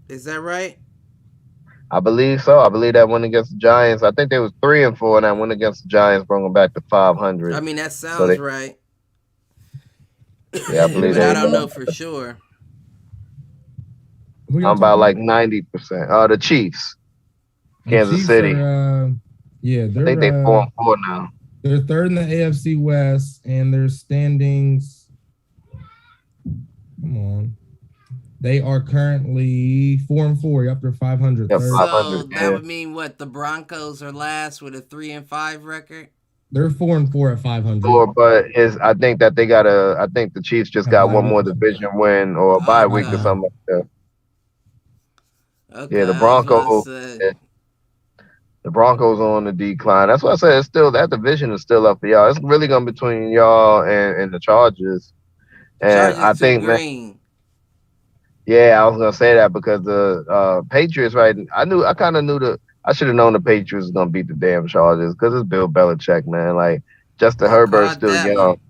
Is that right?
I believe so. I believe that win against the Giants. I think they was 3-4, and that win against the Giants brought them back to 500.
I mean, that sounds right.
Yeah, I believe
but I
they
don't know for sure.
Who y'all
I'm about
talking
like 90%. The Chiefs,
The
Kansas
Chiefs
City.
Yeah,
I think they 4-4 now.
They're third in the AFC West, and their standings. Come on. They are currently 4-4. Up to 500.
Yep,
Third.
500,
So that would mean what? The Broncos are last with a 3-5 record.
They're 4-4 at 500.
But I think that they got I think the Chiefs just got one more division win or a bye week or something like that.
Okay,
Yeah, the Broncos are on the decline. That's why I said that division is still up for y'all. It's really gonna be between y'all and the Chargers. And
Chargers
I think,
green.
Yeah, I was gonna say that because the Patriots, right? I kind of knew I should have known the Patriots was gonna beat the damn Chargers because it's Bill Belichick, man. Like Justin Herbert's still young.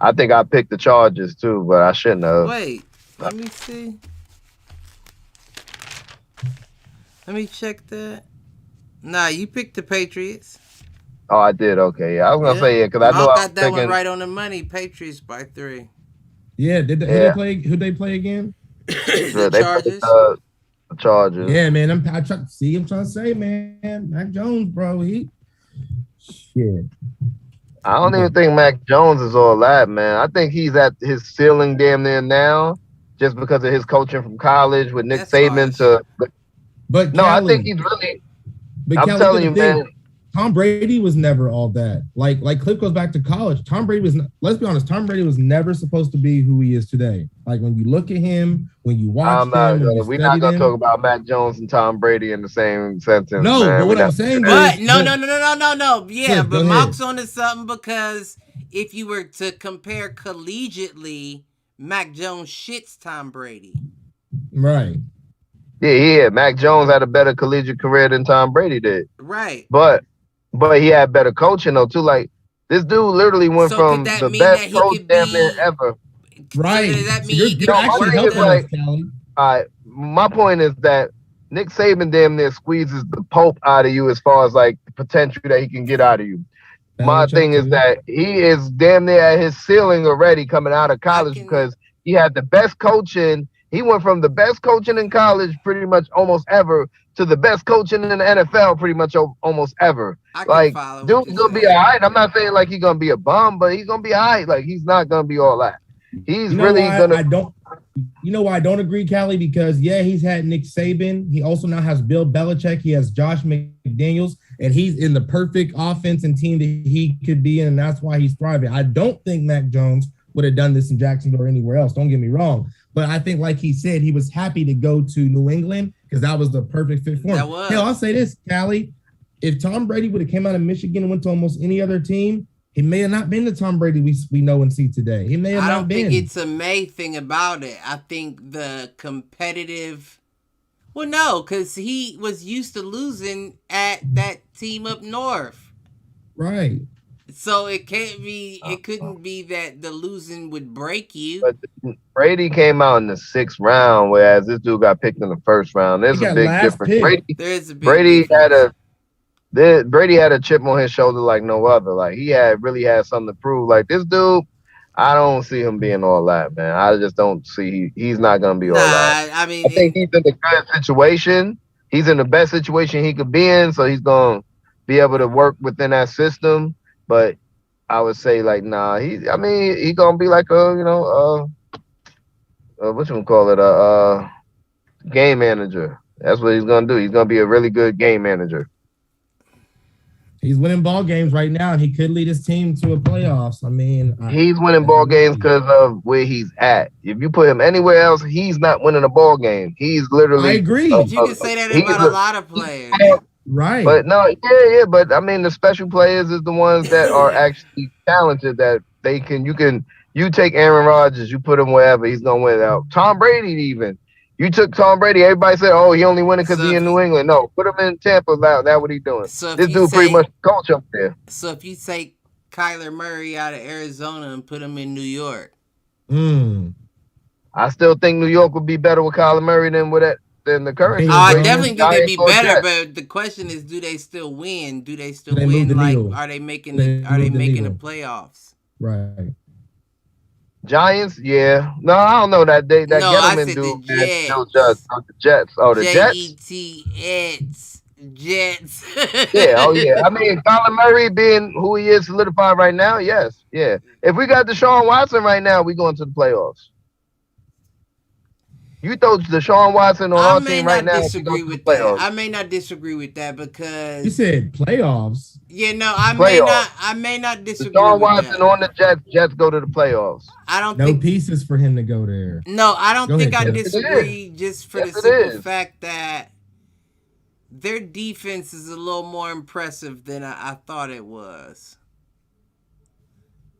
I think I picked the Chargers too, but I shouldn't have.
Wait, let me see. Let me check that. Nah, you picked the Patriots.
Oh, I did. Okay, yeah. I was gonna say because I know I
got that one right on the money. Patriots by 3.
Yeah, who they play again?
The Chargers.
The Chargers.
Yeah, man. I'm trying to say, man, Mac Jones, bro. Shit.
I don't even think Mac Jones is all that, man. I think he's at his ceiling damn near now, just because of his coaching from college with Nick Saban.
But
no,
Kelly,
I think he's really.
But
I'm
Kelly,
telling you, man.
Tom Brady was never all that. Like Cliff goes back to college. Tom Brady was. Let's be honest. Tom Brady was never supposed to be who he is today. Like when you look at him, when you watch him,
we're not gonna talk about Mac Jones and Tom Brady in the same sentence.
No,
man.
but what I'm saying
is,
no.
Yeah, but Mark's onto something because if you were to compare collegiately, Mac Jones shits Tom Brady.
Right.
Yeah. Mac Jones had a better collegiate career than Tom Brady did.
Right.
But he had better coaching though too. Like this dude literally went
So could
from
that
the
mean
best
that he
coach
could
damn near
be
ever.
Right.
So does that
So
mean
you're,
he could
you're
No,
be
my
actually
thing
worth
is
helping
the
us,
like,
Callie.
my point is that Nick Saban damn near squeezes the Pope out of you as far as like the potential that he can get out of you. My
Belichick
thing is
too.
that he is damn near at his ceiling already coming out of
I
college
can
because he had the best coaching. He went from the best coaching in college pretty much almost ever to the best coaching in the NFL pretty much almost ever.
I can
Like,
follow what
dude's
you're
gonna be all
saying.
right. I'm not saying like he's gonna be a bum, but he's gonna be all right. Like, he's not gonna be all that. He's
You know
really
why
gonna.
I don't? You know why I don't agree, Callie? Because yeah, he's had Nick Saban. He also now has Bill Belichick. He has Josh McDaniels, and he's in the perfect offense and team that he could be in, and that's why he's thriving. I don't think Mac Jones would have done this in Jacksonville or anywhere else. Don't get me wrong, but I think, like he said, he was happy to go to New England because that was the perfect fit for him.
That was.
Hell, I'll say this, Callie. If Tom Brady would have came out of Michigan and went to almost any other team, he may have not been the Tom Brady we know and see today. He may have
I
not
don't
been.
think it's a May thing about it. I think the competitive. Well, no, because he was used to losing at that team up north.
Right.
So it can't be. It couldn't be that the losing would break you.
But Brady came out in the 6th round, whereas this dude got picked in the 1st round. There's
He
a
got
big
last
difference.
pick.
There is a big
Brady
difference.
Brady had a chip on his shoulder like no other. Like he really had something to prove. Like this dude, I don't see him being all that, man. I just don't see he's not gonna be all that.
I mean,
I think he's in a good situation. He's in the best situation he could be in, so he's gonna be able to work within that system. But I would say like, nah, he gonna be like a what you call it, game manager. That's what he's gonna do. He's gonna be a really good game manager.
He's winning ball games right now, and he could lead his team to a playoffs. I mean,
He's winning ball games because of where he's at. If you put him anywhere else, he's not winning a ball game. He's literally.
I agree.
but you can say that about a lot of players.
Right.
But no, yeah. But I mean, the special players is the ones that are actually talented. That you take Aaron Rodgers, you put him wherever, he's gonna win out. Tom Brady even. You took Tom Brady. Everybody said, "Oh, he only winning because he in New England." No, put him in Tampa. That's what he's doing.
So
This dude pretty much coach up there.
So if you take Kyler Murray out of Arizona and put him in New York,
I still think New York would be better with Kyler Murray than the current.
Oh,
I definitely think they'd be better. But the question is, do they still win? Do they still win? Like, are they making the playoffs?
Right.
Giants, yeah. No, I don't know that they that Gettleman dude. The Jets. Oh, the
Jets. Jets.
Yeah. Oh, yeah. I mean, Kyler Murray being who he is solidified right now. Yes. Yeah. If we got Deshaun Watson right now, we going to the playoffs. You throw Deshaun Watson on our team right now.
I may not disagree with that because
you said playoffs.
Yeah, no, I may not disagree.
Deshaun Watson on the Jets go to the playoffs.
I don't
think pieces for him to go there.
No, I don't think I disagree. Just for the simple fact that their defense is a little more impressive than I thought it was.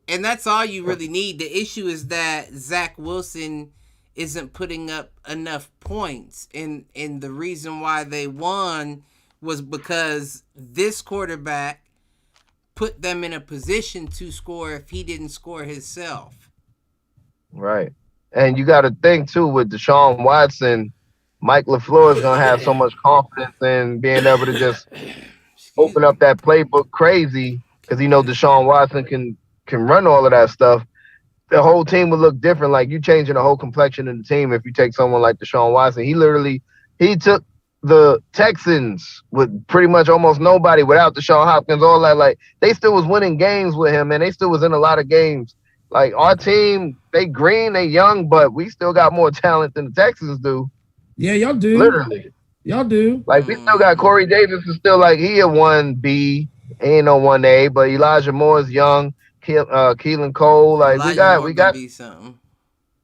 And that's all you really need. The issue is that Zach Wilson isn't putting up enough points. And the reason why they won was because this quarterback put them in a position to score if he didn't score himself.
Right. And you got to think, too, with Deshaun Watson, Mike LaFleur is going to have so much confidence in being able to just open up that playbook crazy because he knows Deshaun Watson can run all of that stuff. The whole team would look different. Like, you changing the whole complexion of the team if you take someone like Deshaun Watson. He took the Texans with pretty much almost nobody without Deshaun Hopkins, all that. Like, they still was winning games with him, and they still was in a lot of games. Like, our team, they green, they young, but we still got more talent than the Texans do.
Yeah, y'all do.
Literally.
Y'all do.
Like, we still got Corey Davis is still like, he a 1B, ain't no 1A, but Elijah Moore is young. Keelan Cole, like we got
be something.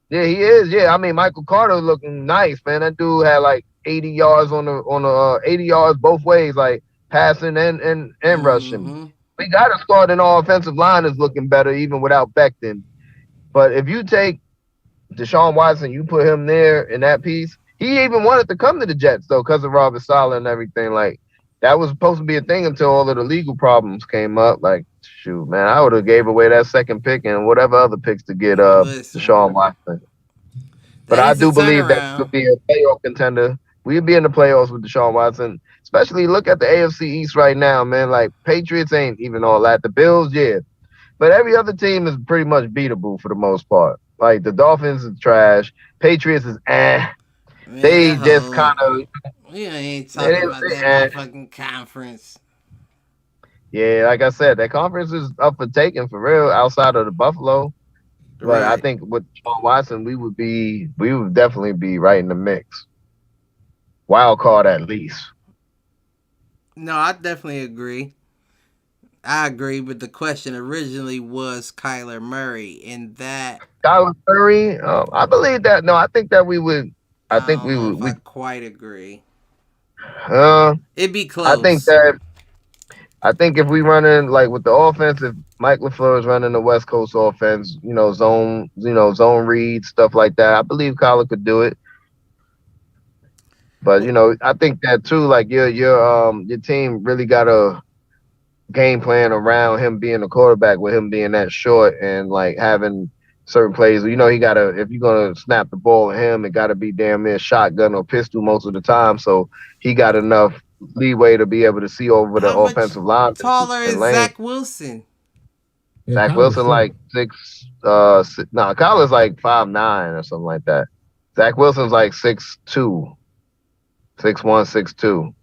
Yeah, he is. Yeah, I mean Michael Carter looking nice, man. That dude had like 80 yards on the 80 yards both ways, like passing and rushing. We got a starting all offensive line is looking better even without Becton. But if you take Deshaun Watson, you put him there in that piece, He even wanted to come to the Jets though, because of Robert Saleh and everything. Like that was supposed to be a thing until all of the legal problems came up. Like, shoot, man, I would have gave away that second pick and whatever other picks to get
Listen,
Deshaun Watson. But I
he's a
do believe that we
turnaround.
could be a playoff contender. We'd be in the playoffs with Deshaun Watson. Especially look at the AFC East right now, man. Like Patriots ain't even all that. The Bills, yeah. But every other team is pretty much beatable for the most part. Like the Dolphins is trash. Patriots is
Man,
They
that
just
whole
kind of
we ain't
they
talking
didn't
about that
eh.
motherfucking conference.
Yeah, like I said, that conference is up for taking for real outside of the Buffalo. But I
Right.
think with Sean Watson, we would definitely be right in the mix. Wild card at least.
No, I definitely agree. I agree, but the question originally was Kyler Murray, and that
Kyler Murray, I believe that. No, I think that we would. I
I
think
don't
we
know
would.
if I quite agree.
Uh,
It'd be
I think
close.
that. I think if we run in like with the offense, if Mike LaFleur is running the West Coast offense, zone read stuff like that, I believe Kyler could do it. But I think that too. Like your team really got a game plan around him being a quarterback, with him being that short and like having certain plays. He gotta, if you're gonna snap the ball at him, it gotta be damn near shotgun or pistol most of the time. So he got enough leeway to be able to see over the
How much
offensive line
taller
and
is
lane.
Zach Wilson?
Yeah,
Zach
Kyler's
Wilson
short.
like Kyler's like 5'9" or something like that. Zach Wilson's like 6'2", 6'1", 6'2".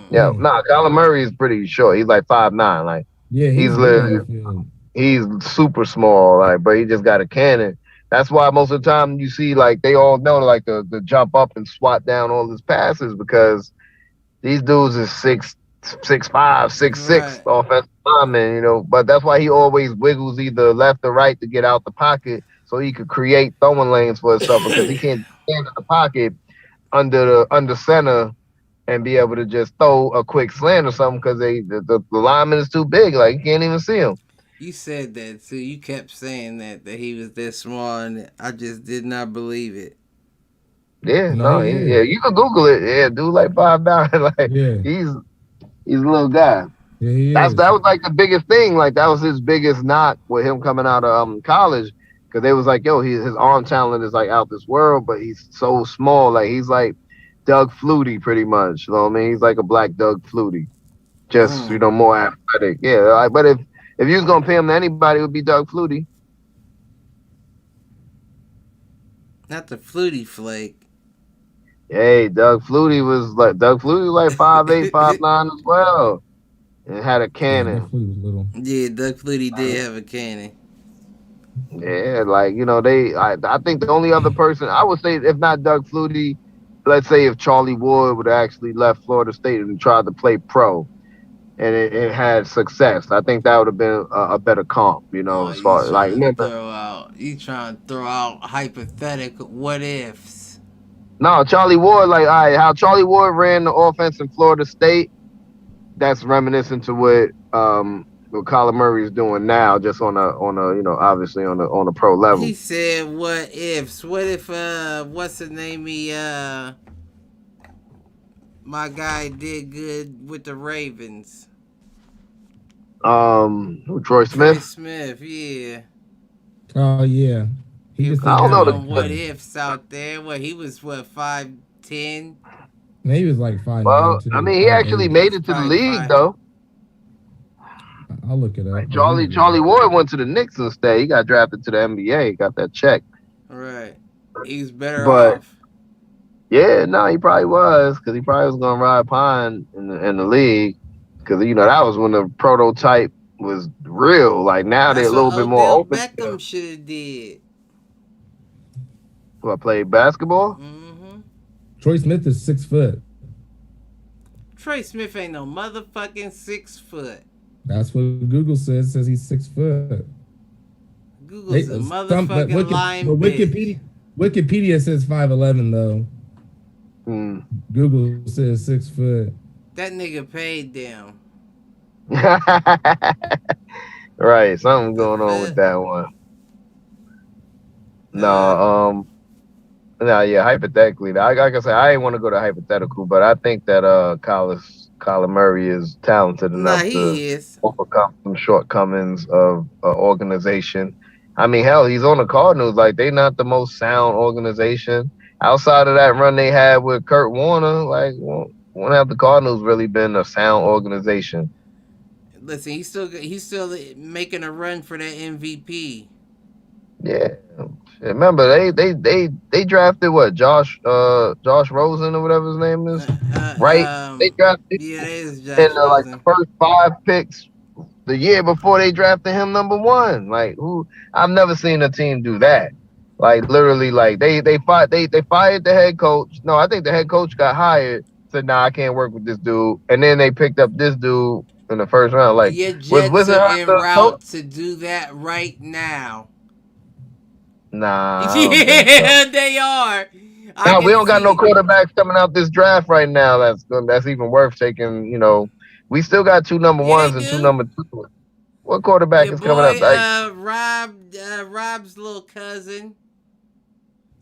Yeah,
Mm.
Mm.
Kyler Murray is pretty short. He's like 5'9". Like
Yeah,
he's
he's big on
literally
the field.
he's super small, like, but he just got a cannon. That's why most of the time you see like they all know like the jump up and swat down all his passes, because these dudes is 6'5", 6'6"
Right.
offensive linemen. But that's why he always wiggles either left or right to get out the pocket so he could create throwing lanes for himself, because he can't stand in the pocket under center and be able to just throw a quick slant or something, because the lineman is too big. Like you can't even see him.
You said that too. You kept saying that he was this small, and I just did not believe it.
Yeah,
No,
no,
he is.
yeah, you can Google it. Yeah, dude, like 5'9", like
Yeah,
he's a little guy.
yeah, he
That
is.
was like the biggest thing. Like that was his biggest knock with him coming out of college, because they was like, yo, his arm talent is like out this world, but he's so small. Like he's like Doug Flutie, pretty much. You know what I mean? He's like a black Doug Flutie, just
Mm.
more athletic. Yeah, like, but if you was gonna pay him to anybody, it would be Doug Flutie.
Not the Flutie Flake.
Hey, Doug Flutie was like 5'8", 5'9" as well, and had a
Yeah,
cannon.
definitely was little.
Yeah, Doug Flutie did have a cannon.
Yeah, like I think the only other person I would say, if not Doug Flutie, let's say if Charlie Ward would have actually left Florida State and tried to play pro, and it had success, I think that would have been a better comp.
Oh,
As far like remember,
you trying to throw out hypothetical what ifs.
no, Charlie Ward, like, all right, how Charlie Ward ran the offense in Florida State, that's reminiscent to what Kyler Murray is doing now, just on a obviously on a pro level.
He said what ifs. What if what's the name my guy did good with the Ravens?
Troy
Troy
Smith.
Smith, yeah.
Oh yeah, he
He
just
was
I
didn't
don't know
have
throwing
like
what
the.
ifs out there. What he was 5'10".
he was like 5'9"
Well, I
too,
mean, he actually
5'8".
He
made
was
it to the
probably
league
5.
though.
I'll look it up.
Like
Yeah, he was
Charlie
little.
Ward went to the Knicks instead. He got drafted to the NBA, got that check.
Right. He was better
But
off.
yeah, no, he probably was, because he probably was gonna ride Pine in the league, because that was when the prototype was real. Like now they're a
That's what
little bit more
Odell
open.
Beckham should have did.
So I played basketball.
Mm-hmm.
Troy Smith is 6 foot.
Trey Smith ain't no motherfucking 6 foot.
That's what Google says he's 6 foot.
Google's a
But
motherfucking lying bitch.
Wikipedia says 5'11" though.
Hmm.
Google says 6 foot.
That nigga paid them.
Right, something
The
going on with
fuck?
that one. No, yeah, hypothetically, like I said, I ain't want to go to hypothetical, but I think that Kyler Murray is talented
Nah,
enough to
he is.
overcome some shortcomings of organization. I mean, hell, he's on the Cardinals. Like, they not the most sound organization. Outside of that run they had with Kurt Warner, like, when have the Cardinals really been a sound organization?
Listen, he's still making a run for that MVP.
Yeah. Remember, they drafted what, Josh Rosen or whatever his name is, right? They drafted
Yeah, that is
in
Josh
like the
Rosen.
first 5 picks the year before they drafted him #1. Like, who? I've never seen a team do that. Like, literally, like they fired the head coach. No, I think the head coach got hired. Said, "Nah, I can't work with this dude." And then they picked up this dude in the first round. Like,
Your
was
Jets are
Wisenhunt
en
the coach?
route to do that right now.
Nah, I don't think so.
Yeah, they are. I
Now we
can
don't got no
see.
quarterbacks coming out this draft right now. That's even worth taking. We still got 2 number
Yeah, they
ones and 2
do.
number 2s. What quarterback
Your
is coming up?
boy,
Like,
Rob's little cousin,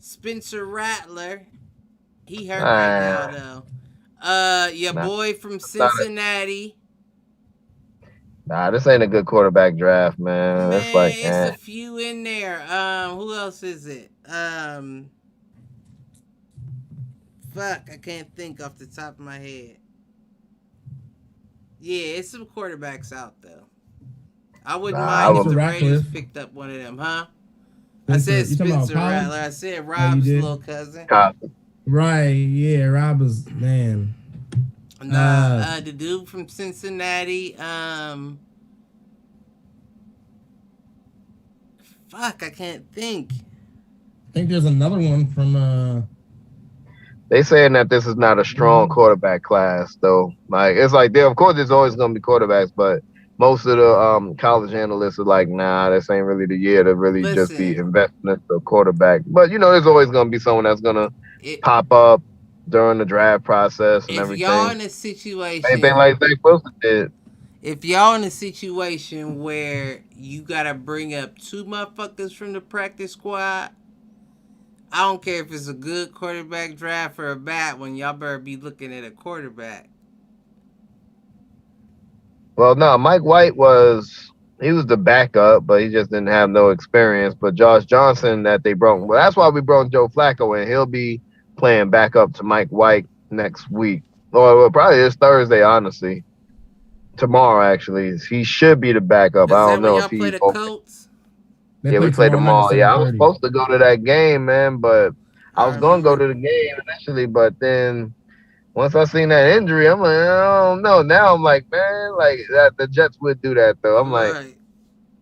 Spencer Rattler. He hurt right now
nah,
though. Your
nah,
boy from
not
Cincinnati.
nah. This ain't a good quarterback draft, man. It's
Man,
like,
it's a few in there. Who else is it? Fuck, I can't think off the top of my head. Yeah, it's some quarterbacks out though. I wouldn't
nah. I
mind if
would.
the Raiders
Ratcliffe.
picked up one of them, huh? I
Spencer,
said
you talking about
Spencer
college?
Rattler. I said
Oh, you
Rob's
did?
little cousin.
Right, yeah, Rob was man.
Nah, the dude from Cincinnati. Fuck, I can't think.
I think there's another one from
They saying that this is not a strong quarterback class, though. Like, it's like, of course, there's always gonna be quarterbacks, but most of the college analysts are like, nah, this ain't really the year to really just be
Listen,
investing in the quarterback. But there's always gonna be someone that's gonna
it,
pop up during the draft process and
if y'all
everything.
in a
Same thing
situation,
like Zach Wilson did.
if y'all in a situation where you gotta bring up 2 motherfuckers from the practice squad, I don't care if it's a good quarterback draft or a bad one. Y'all better be looking at a quarterback.
Well, no, Mike White he was the backup, but he just didn't have no experience. But Josh Johnson that they brought, well, that's why we brought Joe Flacco in. He'll be playing backup to Mike White next week, or well, probably this Thursday, honestly. Tomorrow, actually, he should be the backup.
Is
I
that
don't
when
know
y'all
if
play
he's
the
okay.
Colts?
they
Yeah, we
play
played them
tomorrow night
all.
at
Yeah, I was
7:30.
supposed to go to that game, man, but I
I
was gonna go
remember.
to the game initially, but then once I seen that injury, I'm like, I don't know. Now I'm like, man, like that the Jets would do that though. I'm like,
Right.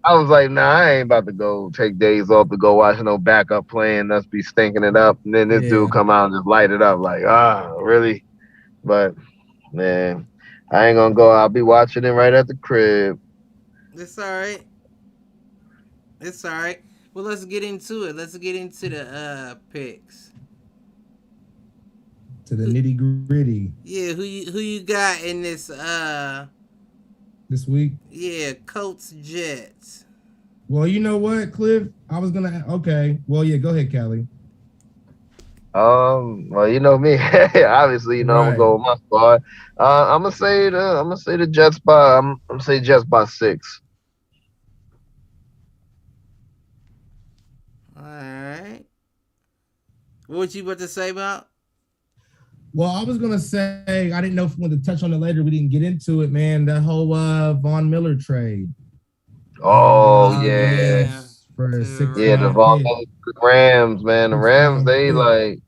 I was like, nah, I ain't about to go take days off to go watch no backup playing. Us be stinking it up, and then this dude
Yeah.
come out and just light it up. Like, really? But man, I ain't gonna go. I'll be watching it right at the crib.
It's alright. It's alright. Well, let's get into it. Let's get into the picks.
To the nitty gritty
Yeah, who you got in this
this week.
Colts Jets.
Well, you know what, Cliff? I was gonna okay. Well, yeah, go ahead, Callie.
Well, you know me. Obviously, I'm gonna
Right.
go with my squad. I'm gonna say the Jets by. I'm gonna say Jets by 6.
Alright. What was you about to say about?
Well, I was gonna say I didn't know if we wanted to touch on it later. We didn't get into it, man. That whole Von Miller trade.
Oh
Oh,
yeah,
yeah.
For
To
a
the
six
yeah. The
Rams.
round pick.
Rams, man. The
Six
Rams,
round
they
pick.
like.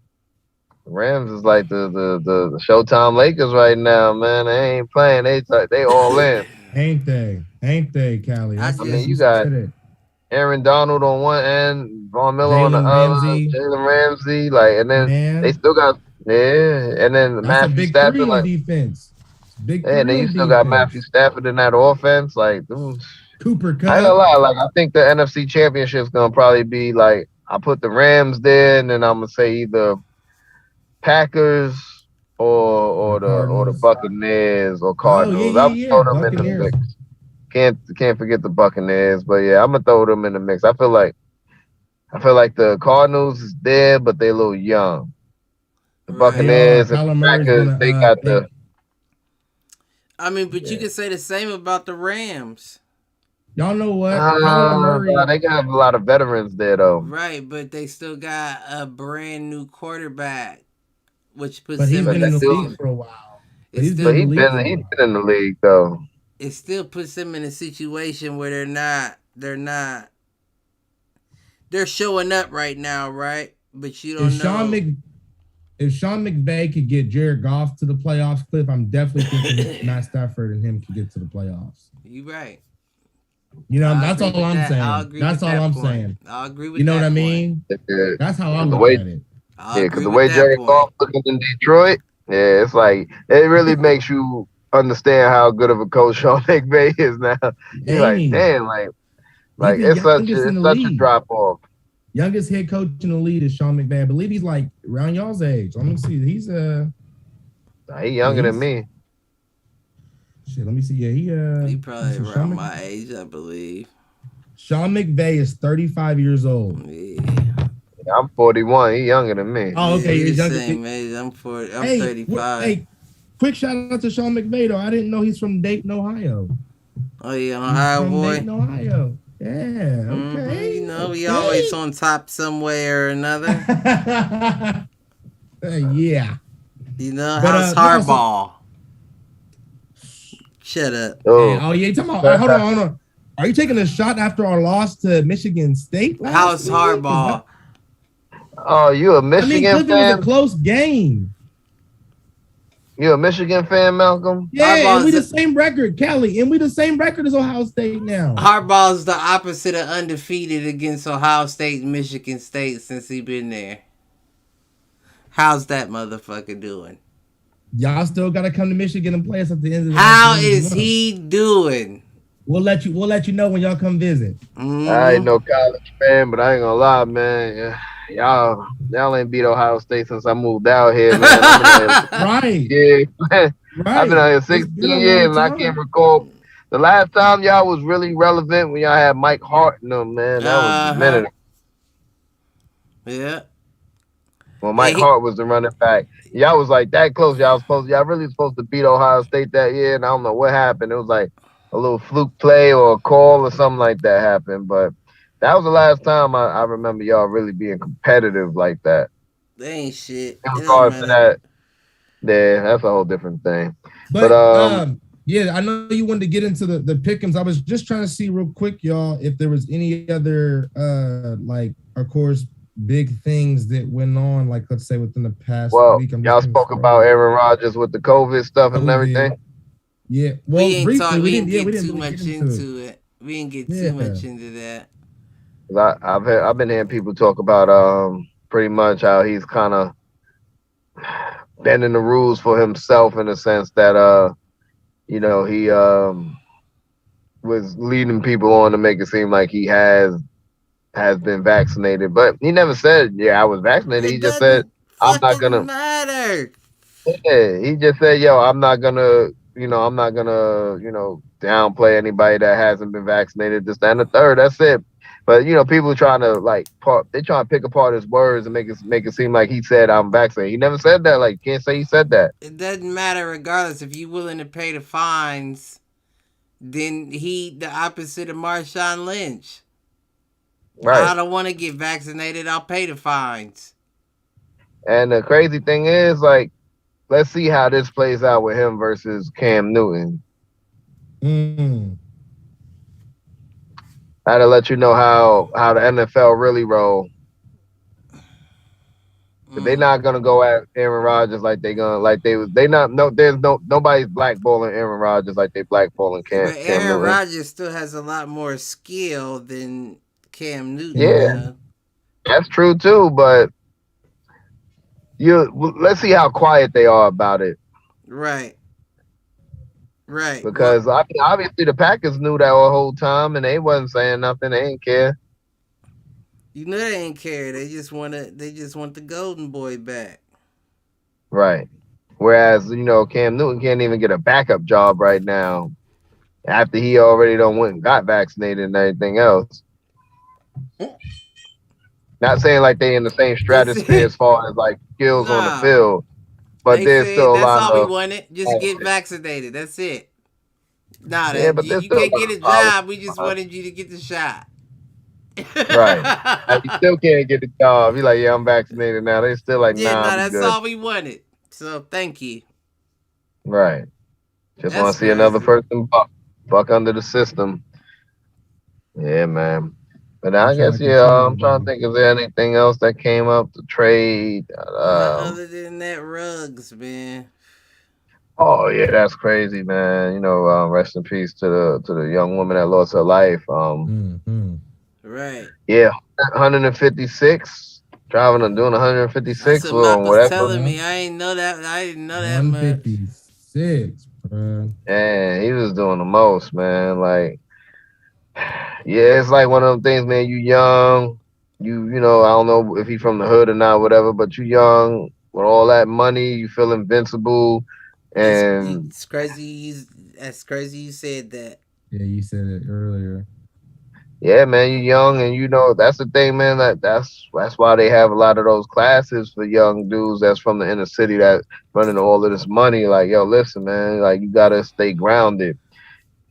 The Rams is like the Showtime Lakers right now, man. They ain't playing. They all in.
Ain't they? Ain't they, Callie?
I
I
As
mean,
just
you
you got
said it.
Aaron Donald on one end, Von Miller on the
Jalen
other,
Ramsey,
Jalen Ramsey, like, and then they
man.
still got and then
That's a
Matthew
big three
Stafford,
on
like,
defense. Big
and
three
then you
on
still got Matthew
defense.
Stafford in that offense, like, dude,
Cooper
I ain't gonna
Cup.
lie, like, I think the NFC Championship's gonna probably be like, I put the Rams there, and then I'm gonna say either Packers or the
Cardinals.
Buccaneers or
Oh, yeah,
Cardinals. I would
yeah, yeah.
throw them in the
Buccaneers.
mix. Can't forget the Buccaneers, but yeah, I'm gonna throw them in the mix. I feel like I feel like the Cardinals is there, but they a little young. The
Right.
Buccaneers and
Kyler
the
Murray's
Packers,
gonna.
they got the.
I mean, but you
Yeah.
can say the same about the Rams.
Y'all know what? Kyler Murray.
They got a lot of veterans there though.
Right, but they still got a brand new quarterback, which puts
But he's
them
been
in
in
a
the
dude-
league for a while.
It
He's
still,
But
been in the league for a
he's
while.
been in the league though.
it still puts them in a situation where they're showing up right now, right? But you don't know.
If Sean McVay could get Jared Goff to the playoffs, Cliff, I'm definitely thinking Matt Stafford and him could get to the playoffs.
You right.
You know,
I'll
that's
agree
all
with
I'm
that. I'll
saying.
agree
That's
with
all
that
I'm
point.
saying.
I'll agree with
You know
that
what I
point.
mean?
Yeah.
That's how I
The
look
way-
at it.
I'll
Yeah,
agree
because the
with
way
that
Jared
point.
Goff looking in Detroit, yeah, it's like it really makes you understand how good of a coach Sean McVay is now. You're like,
Ain't he?
damn, like
He's the
it's such
youngest in the
a
league.
drop off.
Youngest head coach in the league is Sean McVay. I believe he's like around y'all's age. Let me see. He's
He younger than
He's-
me.
shit. Let me see. Yeah,
He probably
Sean
around
Mc-
my age, I believe.
Sean McVay is 35 years old.
Yeah.
I'm 41. He younger than me.
Oh, okay.
Yeah,
He's
the
younger.
same age. I'm 40. I'm
Hey,
35.
hey, quick shout out to Sean McVay though. I didn't know he's from Dayton, Ohio.
Oh yeah,
He's
Ohio
from
boy.
Dayton, Ohio. Yeah.
Mhm,
Okay.
you know, he
okay.
always on top some way or another.
Yeah.
You know,
But,
how's
no,
Harbaugh? Shut up.
Oh,
Oh, yeah. You talking about? Hold on. Are you taking a shot after our loss to Michigan State?
How's Harbaugh?
oh, you a
I mean,
Michigan
Cliff, it was
fan?
a close game.
You a Michigan fan, Malcolm?
Yeah, and
Harbaugh's
we the same record, Kelly, and we the same record as Ohio State now.
Harbaugh's the opposite of undefeated against Ohio State and Michigan State since he been there. How's that motherfucker doing?
Y'all still got to come to Michigan and play us at the end of the
How
month.
is he doing?
We'll let you know when y'all come visit.
Mhm.
I ain't no college fan, but I ain't gonna lie, man. Y'all ain't beat Ohio State since I moved out here, man.
Right.
Yeah,
Right.
I've been out here
It's been
16
a long
years, and I
time.
can't recall the last time y'all was really relevant when y'all had Mike Hart and them, man. That was a minute.
Yeah.
When Mike
Hey,
Hart was the running back, y'all was like that close. Y'all really supposed to beat Ohio State that year, and I don't know what happened. It was like a little fluke play or a call or something like that happened, but that was the last time I remember y'all really being competitive like that.
They ain't shit.
In
It don't
regards to
matter.
that, yeah, that's a whole different thing.
But yeah, I know you wanted to get into the pick'ems. I was just trying to see real quick, y'all, if there was any other like, of course, big things that went on, like let's say within the past
Well,
week.
y'all spoke about Aaron Rodgers with the COVID stuff and everything.
Yeah, well,
we ain't
briefly,
talk, we didn't
we
get
didn't
too
really
much
get
into it. We didn't get
Yeah.
too much into that.
'Cause I've been hearing people talk about pretty much how he's kind of bending the rules for himself in the sense that he was leading people on to make it seem like he has been vaccinated, but he never said, "Yeah, I was vaccinated." He just said, "I'm not gonna."
matter.
Yeah, he just said, "Yo, I'm not gonna downplay anybody that hasn't been vaccinated. This, that, and the third. That's it." But people trying to they trying to pick apart his words and make it seem like he said I'm vaccinated. He never said that. Like, can't say he said that.
It doesn't matter regardless. If you're willing to pay the fines, then he the opposite of Marshawn Lynch. I
Right.
don't want to get vaccinated. I'll pay the fines.
And the crazy thing is, like, let's see how this plays out with him versus Cam Newton. I had to let you know how the NFL really roll. But they're not gonna go at Aaron Rodgers like nobody's blackballing Aaron Rodgers like they blackballing
But
Cam
Aaron
Newton.
Rodgers still has a lot more skill than Cam Newton.
Yeah.
You know?
That's true too, but let's see how quiet they are about it.
Right. Right.
Because obviously the Packers knew that the whole time and they wasn't saying nothing. They didn't care.
You know they ain't care. They just want the golden boy back.
Right. Whereas, Cam Newton can't even get a backup job right now after he already went and got vaccinated and everything else. Not saying like they in the same stratosphere as far as like skills on the
Nah,
field, but
they
there's
said
still a
that's
lot
all we
of
wanted. Just get vaccinated. That's it. Nah,
yeah,
that
but there's
you
still a
can't
lot
get
of
a
policy
job. We just
behind
wanted you to get the shot.
it. Right. Like, you still can't get the job. You like, yeah, I'm vaccinated now. They still like,
Yeah,
nah,
no,
I'm
that's
good.
all we wanted. So thank you.
Right. Just want
That's
to see another
crazy.
person buck under the system. Yeah, man. But
They
I
trying
guess
to
yeah.
control
I'm trying to
everybody.
think. Is there anything else that came up to trade?
Not other than that rugs, man.
Oh yeah, that's crazy, man. Rest in peace to the young woman that lost her life.
Mm-hmm.
Right.
Yeah, 156 driving and doing
That's
156
what Mop
or
was
whatever.
telling me. I ain't know that. I didn't know that much.
156, bro.
And he was doing the most, man. Like, yeah, it's like one of them things, man. You young, I don't know if he's from the hood or not, whatever. But you young with all that money, you feel invincible, and
It's crazy. That's crazy. You said that.
Yeah, you said it earlier.
yeah, man, you young, and that's the thing, man. That's why they have a lot of those classes for young dudes that's from the inner city that running all of this money. Like, yo, listen, man, like you gotta stay grounded.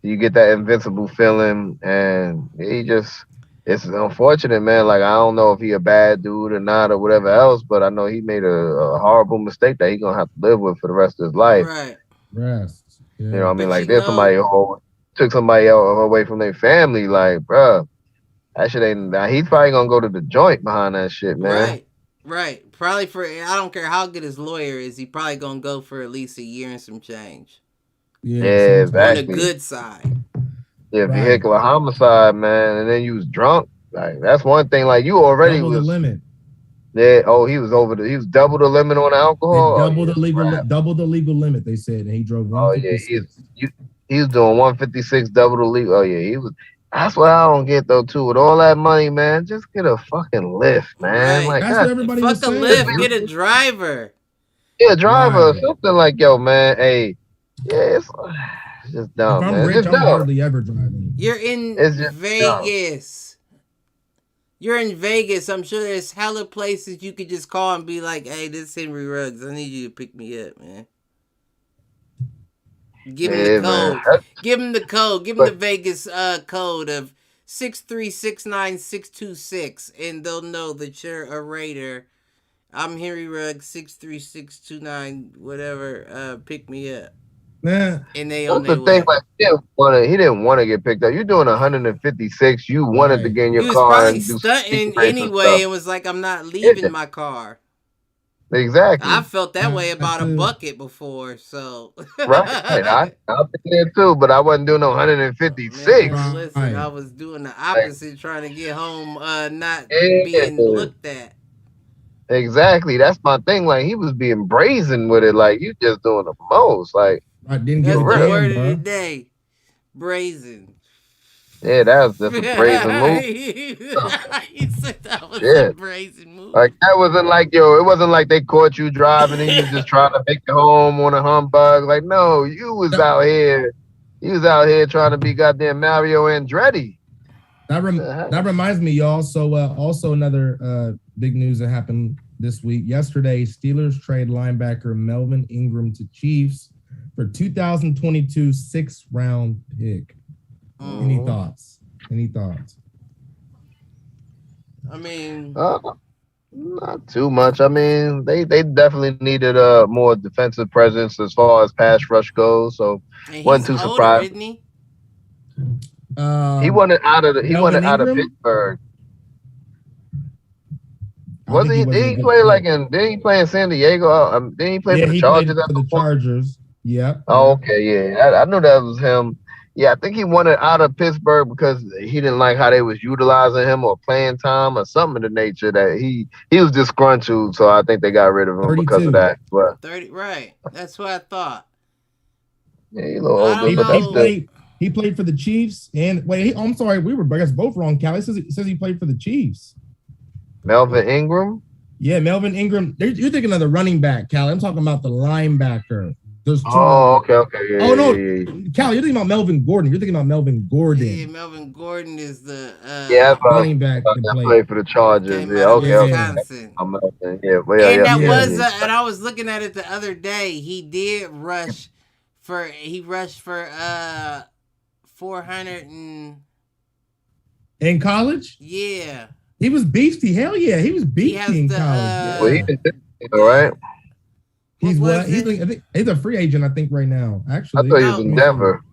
You get that invincible feeling, and it's unfortunate, man. Like, I don't know if he a bad dude or not or whatever else, but I know he made a horrible mistake that he gonna have to live with for the rest of his life.
Right.
Rest.
You know
Yeah.
what I mean?
But
Like, there's somebody who took somebody away from their family. Like, bruh, that shit ain't. He's probably gonna go to the joint behind that shit, man.
Right. Right. Probably for I don't care how good his lawyer is, he probably gonna go for at least a year and some change.
Yeah, it
Yeah,
seems
On
like
the
exactly.
good side.
Yeah,
right.
vehicular homicide, man, and then you was drunk. Like, that's one thing. Like, you already
Double the
was.
limit.
Yeah. Oh, he was double the limit on
They
alcohol. Oh
double
yeah.
double the legal limit. They said, and he drove
Oh yeah.
156.
He was doing 156 double the legal. Oh yeah. He was. That's what I don't get though too. With all that money, man, just get a fucking lift, man.
Right.
Like,
That's what
God,
everybody
Fuck
was
a
saying,
lift.
bro.
Get a driver.
yeah, driver or
Right.
something like, yo, man. Hey, yeah, it's just
If
dumb,
I'm
man.
rich,
Just
I'm
dumb.
hardly ever driving.
You're in
It's just dumb.
Vegas. You're in Vegas. I'm sure there's hella places you could just call and be like, "Hey, this is Henry Ruggs. I need you to pick me up, man." Give him the
Yeah, man.
code. Give him the code. Give him the Vegas code of 6369626, and they'll know that you're a Raider. I'm Henry Ruggs 63629 whatever. Pick me up,
Nah,
and they on
That's the
their
thing.
way.
Like, he didn't want to get picked up. You're doing 156. You wanted to
right.
get in
He
your
was
car
probably
and do some speed
stunting
racing
anyway,
stuff.
and was like, "I'm not
Yeah,
leaving my car." I
exactly.
felt that way
Not
about a
to,
bucket before, so.
Right. I've been there too, but I wasn't doing no 156.
Man, listen, I
right.
was doing the
Like,
opposite, trying to get home, not being
yeah,
looked at.
exactly. That's my thing. Like, he was being brazen with it. Like, you just doing the most. Like,
I didn't give
That's
a
for
the
real.
word
damn,
of the
bro.
day. Brazen.
Yeah, that's a brazen move.
He said that was a
Yeah.
brazen move.
Like, that wasn't like, yo, it wasn't like they caught you driving and you was just trying to make it home on a humbug. Like, no, you was out here. You was out here trying to be goddamn Mario Andretti.
That reminds me, y'all. So also another big news that happened this week. Yesterday, Steelers trade linebacker Melvin Ingram to Chiefs for 2022 6th round pick. Any thoughts? Any thoughts?
I mean,
Not too much. I mean, they definitely needed a more defensive presence as far as pass rush goes. So
and
wasn't
he's
too
older,
surprised.
isn't he?
He wanted out of
Melvin Ingram?
Pittsburgh.
I don't think he wasn't
Did
a
he
good
play
fit.
didn't he play in San Diego? Didn't he play
Yeah,
for the
he
Chargers
played
at
for
the
the
point?
Chargers. Yep.
Oh, okay, yeah. I knew that was him. Yeah, I think he wanted out of Pittsburgh because he didn't like how they was utilizing him or playing time or something of the nature that he was disgruntled. So I think they got rid of him because of
32.
that. But
30, right. That's what I thought.
yeah, he's a little
I
older,
don't
but that's
know.
good.
He played for the Chiefs. And wait, I'm sorry, we were I guess both wrong. Callie says he played for the Chiefs.
Melvin Ingram.
Yeah, Melvin Ingram. You're thinking of the running back, Callie. I'm talking about the linebacker. There's two.
Okay. Yeah,
oh no,
yeah.
Cal, you're thinking about Melvin Gordon. You're thinking about Melvin Gordon.
Yeah, Melvin Gordon is the
Yeah, that's
running back that
played for the Chargers.
came
Yeah,
out of
okay.
Wisconsin.
Yeah, well,
And that
yeah.
was, and I was looking at it the other day. He did rush for 400 and
in college.
yeah.
He was beefy. Hell yeah, he was beefy in college.
Well, he did, all right.
He's what? He's a free agent, I think, right now. Actually,
I thought he was in Denver.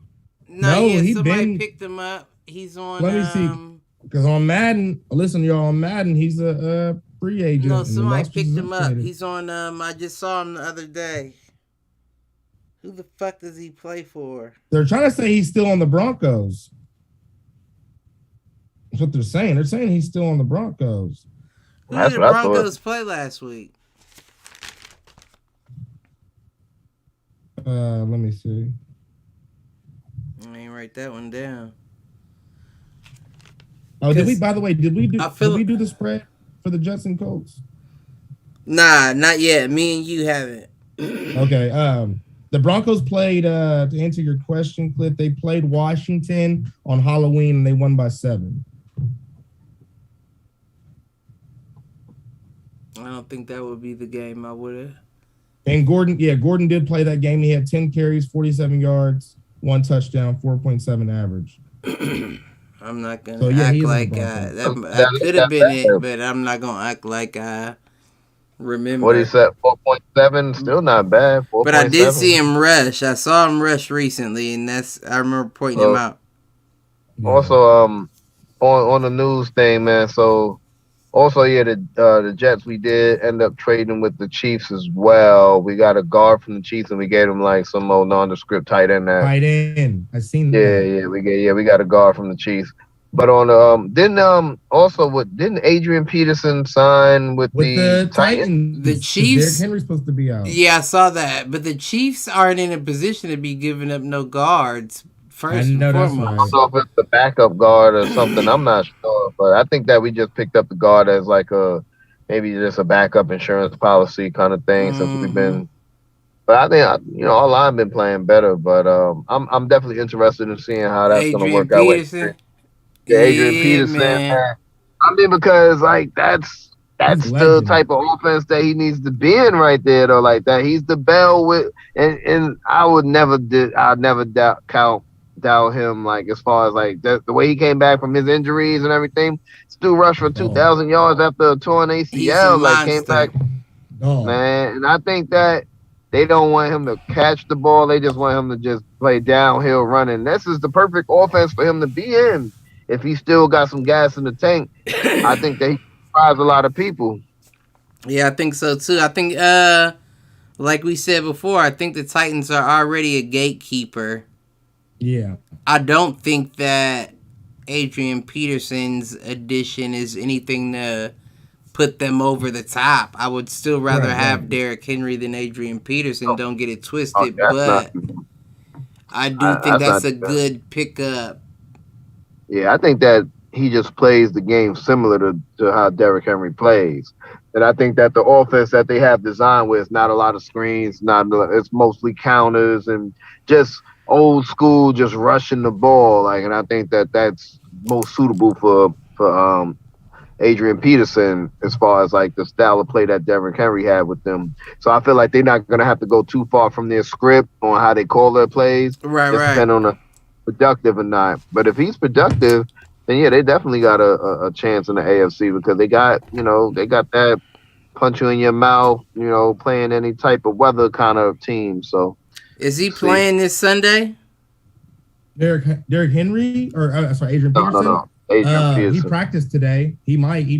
No, yeah, somebody picked him up. He's on.
Let me see. Because on Madden, listen, y'all, on Madden, he's a free agent.
No, somebody picked him up. He's on. I just saw him the other day. Who the fuck does he play for?
They're trying to say he's still on the Broncos. That's what they're saying. They're saying he's still on the Broncos.
Who did the Broncos play last week?
Let me see.
I ain't write that one down.
Oh, did we? By the way, did we do the spread for the Jets and Colts?
Nah, not yet. Me and you haven't.
Okay. The Broncos played. To answer your question, Cliff, they played Washington on Halloween and they won by 7.
I don't think that would be the game I would have.
And Gordon did play that game. He had 10 carries, 47 yards, 1 touchdown, 4.7 average.
I'm not gonna act like that could have been it, but I'm not gonna act like I remember.
What he said, 4.7, still not bad. 4.
But I did see him rush. I saw him rush recently, and I remember pointing him out.
Also, on the news thing, man. So. Also, yeah, the Jets, we did end up trading with the Chiefs as well. We got a guard from the Chiefs, and we gave him like some old nondescript tight end.
Tight end, I seen that.
Yeah, we got a guard from the Chiefs. But on didn't Adrian Peterson sign with the
Titans?
The Chiefs.
Derrick Henry's supposed to be out.
Yeah, I saw that, but the Chiefs aren't in a position to be giving up no guards. First and foremost.
I don't know if it's the backup guard or something. I'm not sure, but I think that we just picked up the guard as like maybe just a backup insurance policy kind of thing since we've been. But I think our line been playing better. But I'm definitely interested in seeing how that's going to work out. Adrian Peterson. Man. I mean, because like that's the type of offense that he needs to be in right there, though. Like that, he's the bell with, and I'll never doubt him, like as far as like the way he came back from his injuries and everything. Still rushed for 2,000 yards after a torn ACL. Like came back, man. And I think that they don't want him to catch the ball. They just want him to just play downhill running. This is the perfect offense for him to be in. If he still got some gas in the tank, I think that he surprised a lot of people.
Yeah, I think so too. I think, like we said before, I think the Titans are already a gatekeeper.
Yeah.
I don't think that Adrian Peterson's addition is anything to put them over the top. I would still rather have Derrick Henry than Adrian Peterson. Don't get it twisted, but I do think that's a good pickup.
Yeah, I think that he just plays the game similar to how Derrick Henry plays. And I think that the offense that they have designed with not a lot of screens, it's mostly counters and just old school, just rushing the ball. Like, and I think that that's most suitable for Adrian Peterson as far as like the style of play that Derrick Henry had with them. So I feel like they're not going to have to go too far from their script on how they call their plays.
Right.
Depending on the productive or not. But if he's productive, then yeah, they definitely got a chance in the AFC because they got that punch you in your mouth, playing any type of weather kind of team. So
is he playing this Sunday?
Derrick Henry or Adrian Peterson?
No. Adrian Peterson.
He practiced today. He might. He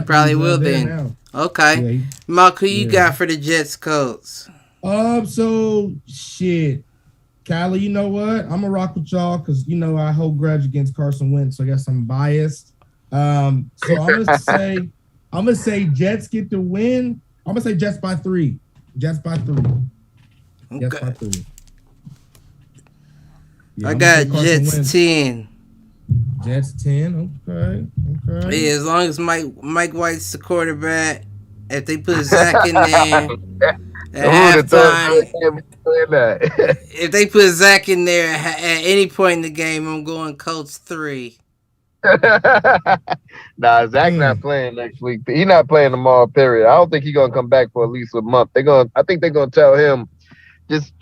probably will then. Now. Okay. Yeah, Mark, who you got for the Jets Colts?
So shit. Kylie, you know what? I'm gonna rock with y'all because I hold grudge against Carson Wentz, so I guess I'm biased. So I'm gonna say Jets get the win. I'm gonna say Jets by 3. Jets by 3.
Okay.
Jets by 3. Yeah,
I got Jets 10.
Jets 10. Okay.
Yeah, as long as Mike White's the quarterback. If they put Zach in there, At halftime,
can't be doing that.
if they put Zach in there at any point in the game, I'm going Colts 3.
Nah, Zach not playing next week. He not playing tomorrow. Period. I don't think he's gonna come back for at least a month. I think they're gonna tell him just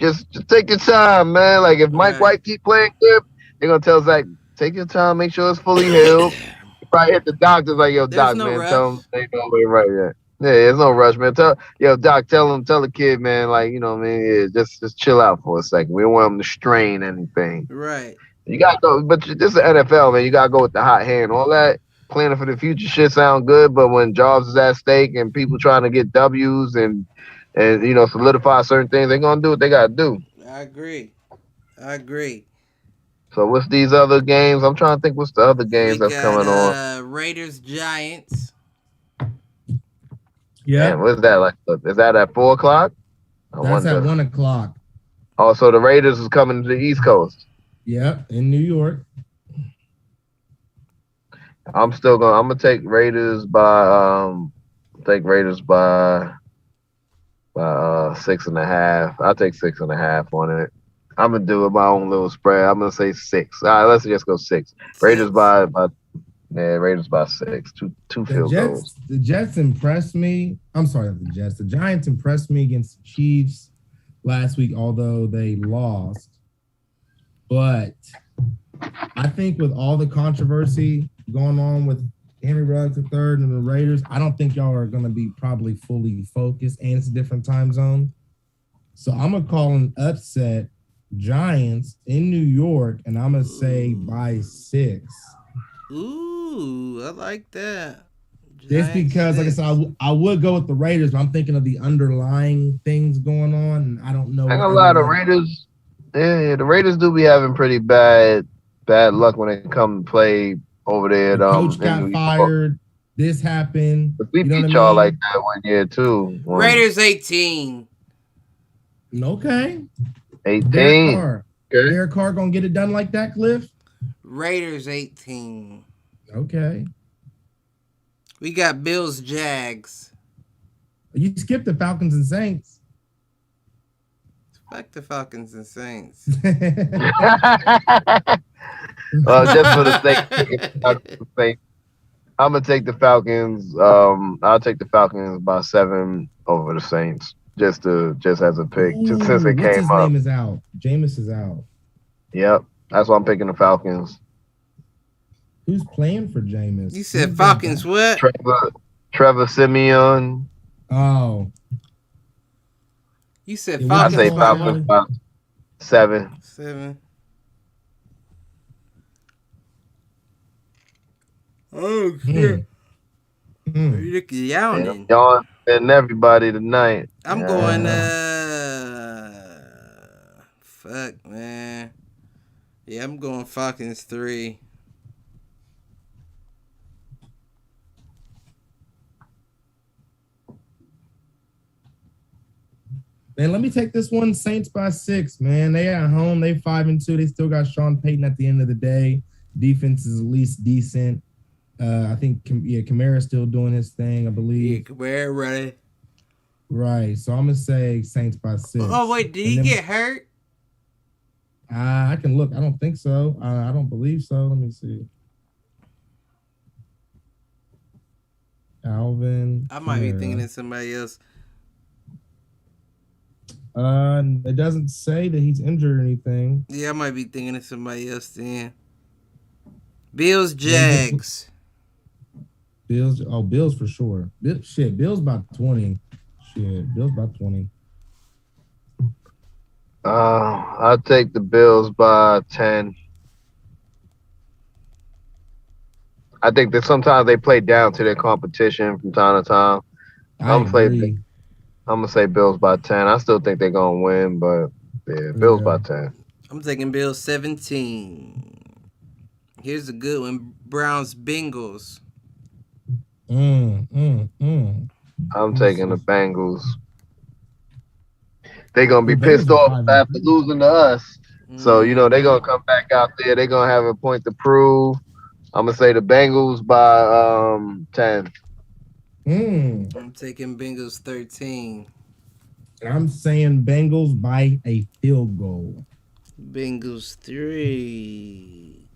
take your time, man. Like if Mike White keep playing good, they're gonna tell Zach take your time, make sure it's fully healed. Probably hit the doctors like, yo,
There's
doc,
no
man,
rush.
tell him they know way right yet. Yeah, there's no rush, man. Tell the kid, man, like, you know what I mean? Yeah, just chill out for a second. We don't want him to strain anything.
Right.
You gotta go, but this is the NFL, man. You gotta go with the hot hand. All that planning for the future shit sound good, but when jobs is at stake and people trying to get W's and solidify certain things, they're gonna do what they gotta do.
I agree.
So what's these other games? I'm trying to think what's the other games that's coming on.
Raiders Giants.
Yeah.
What's that like? Is that at 4:00?
That's at 1:00.
Oh, so the Raiders is coming to the East Coast.
Yep, in New York.
I'm gonna take Raiders by 6.5. I'll take 6.5 on it. I'm gonna do my own little spread. I'm gonna say 6. All right, let's just go 6. Raiders by 6. Two field goals.
The Jets impressed me. I'm sorry, not the Jets. The Giants impressed me against the Chiefs last week, although they lost. But I think with all the controversy going on with Henry Ruggs III and the Raiders, I don't think y'all are going to be probably fully focused, and it's a different time zone. So I'm going to call an upset Giants in New York, and I'm going to say by 6.
Ooh, I like that.
Just because, like I said, I would go with the Raiders, but I'm thinking of the underlying things going on, and I don't know.
I got a lot of Raiders. Yeah, the Raiders do be having pretty bad luck when they come to play over there.
The coach got fired. This happened.
But we beat y'all like that one year too.
Raiders 18.
Okay.
18.
Derek Carr gonna get it done like that, Cliff?
Raiders 18.
Okay.
We got Bills Jags.
You skipped the Falcons and Saints.
Fuck the Falcons and Saints.
Just for the sake, I'm gonna take the Falcons. I'll take the Falcons by 7 over the Saints, just as a pick, just since it came
his
up.
Name is out. Jameis is out.
Yep, that's why I'm picking the Falcons.
Who's playing for Jameis?
You said Falcons what?
Trevor Simeon.
Oh.
You said Falcons.
I say Falcons by 7.
7. Oh shit! You're yawning.
Y'all and everybody tonight.
I'm going. Fuck, man. Yeah, I'm going Falcons 3.
Man, let me take this one. Saints by 6, man. They at home. They 5-2. They still got Sean Payton at the end of the day. Defense is at least decent. I think, Kamara's still doing his thing, I believe.
Yeah, Kamara running.
Right. So I'm going to say Saints by 6.
Oh, wait. Did he get hurt?
I can look. I don't think so. I don't believe so. Let me see. Alvin.
I might be thinking of somebody else.
It doesn't say that he's injured or anything.
Yeah, I might be thinking of somebody else then. Bills, Jags.
Bills for sure. Bills by 20. Bills by 20.
I'll take the Bills by 10. I think that sometimes they play down to their competition from time to time. I'm gonna say Bills by 10. I still think they're gonna win, but yeah, Bills by 10.
I'm taking Bills 17. Here's a good one: Browns, Bengals.
I'm taking the Bengals. They're gonna be pissed off after losing to us. So they're gonna come back out there. They're gonna have a point to prove. I'm gonna say the Bengals by 10.
I'm taking Bengals 13.
I'm saying Bengals by a field goal.
Bengals 3.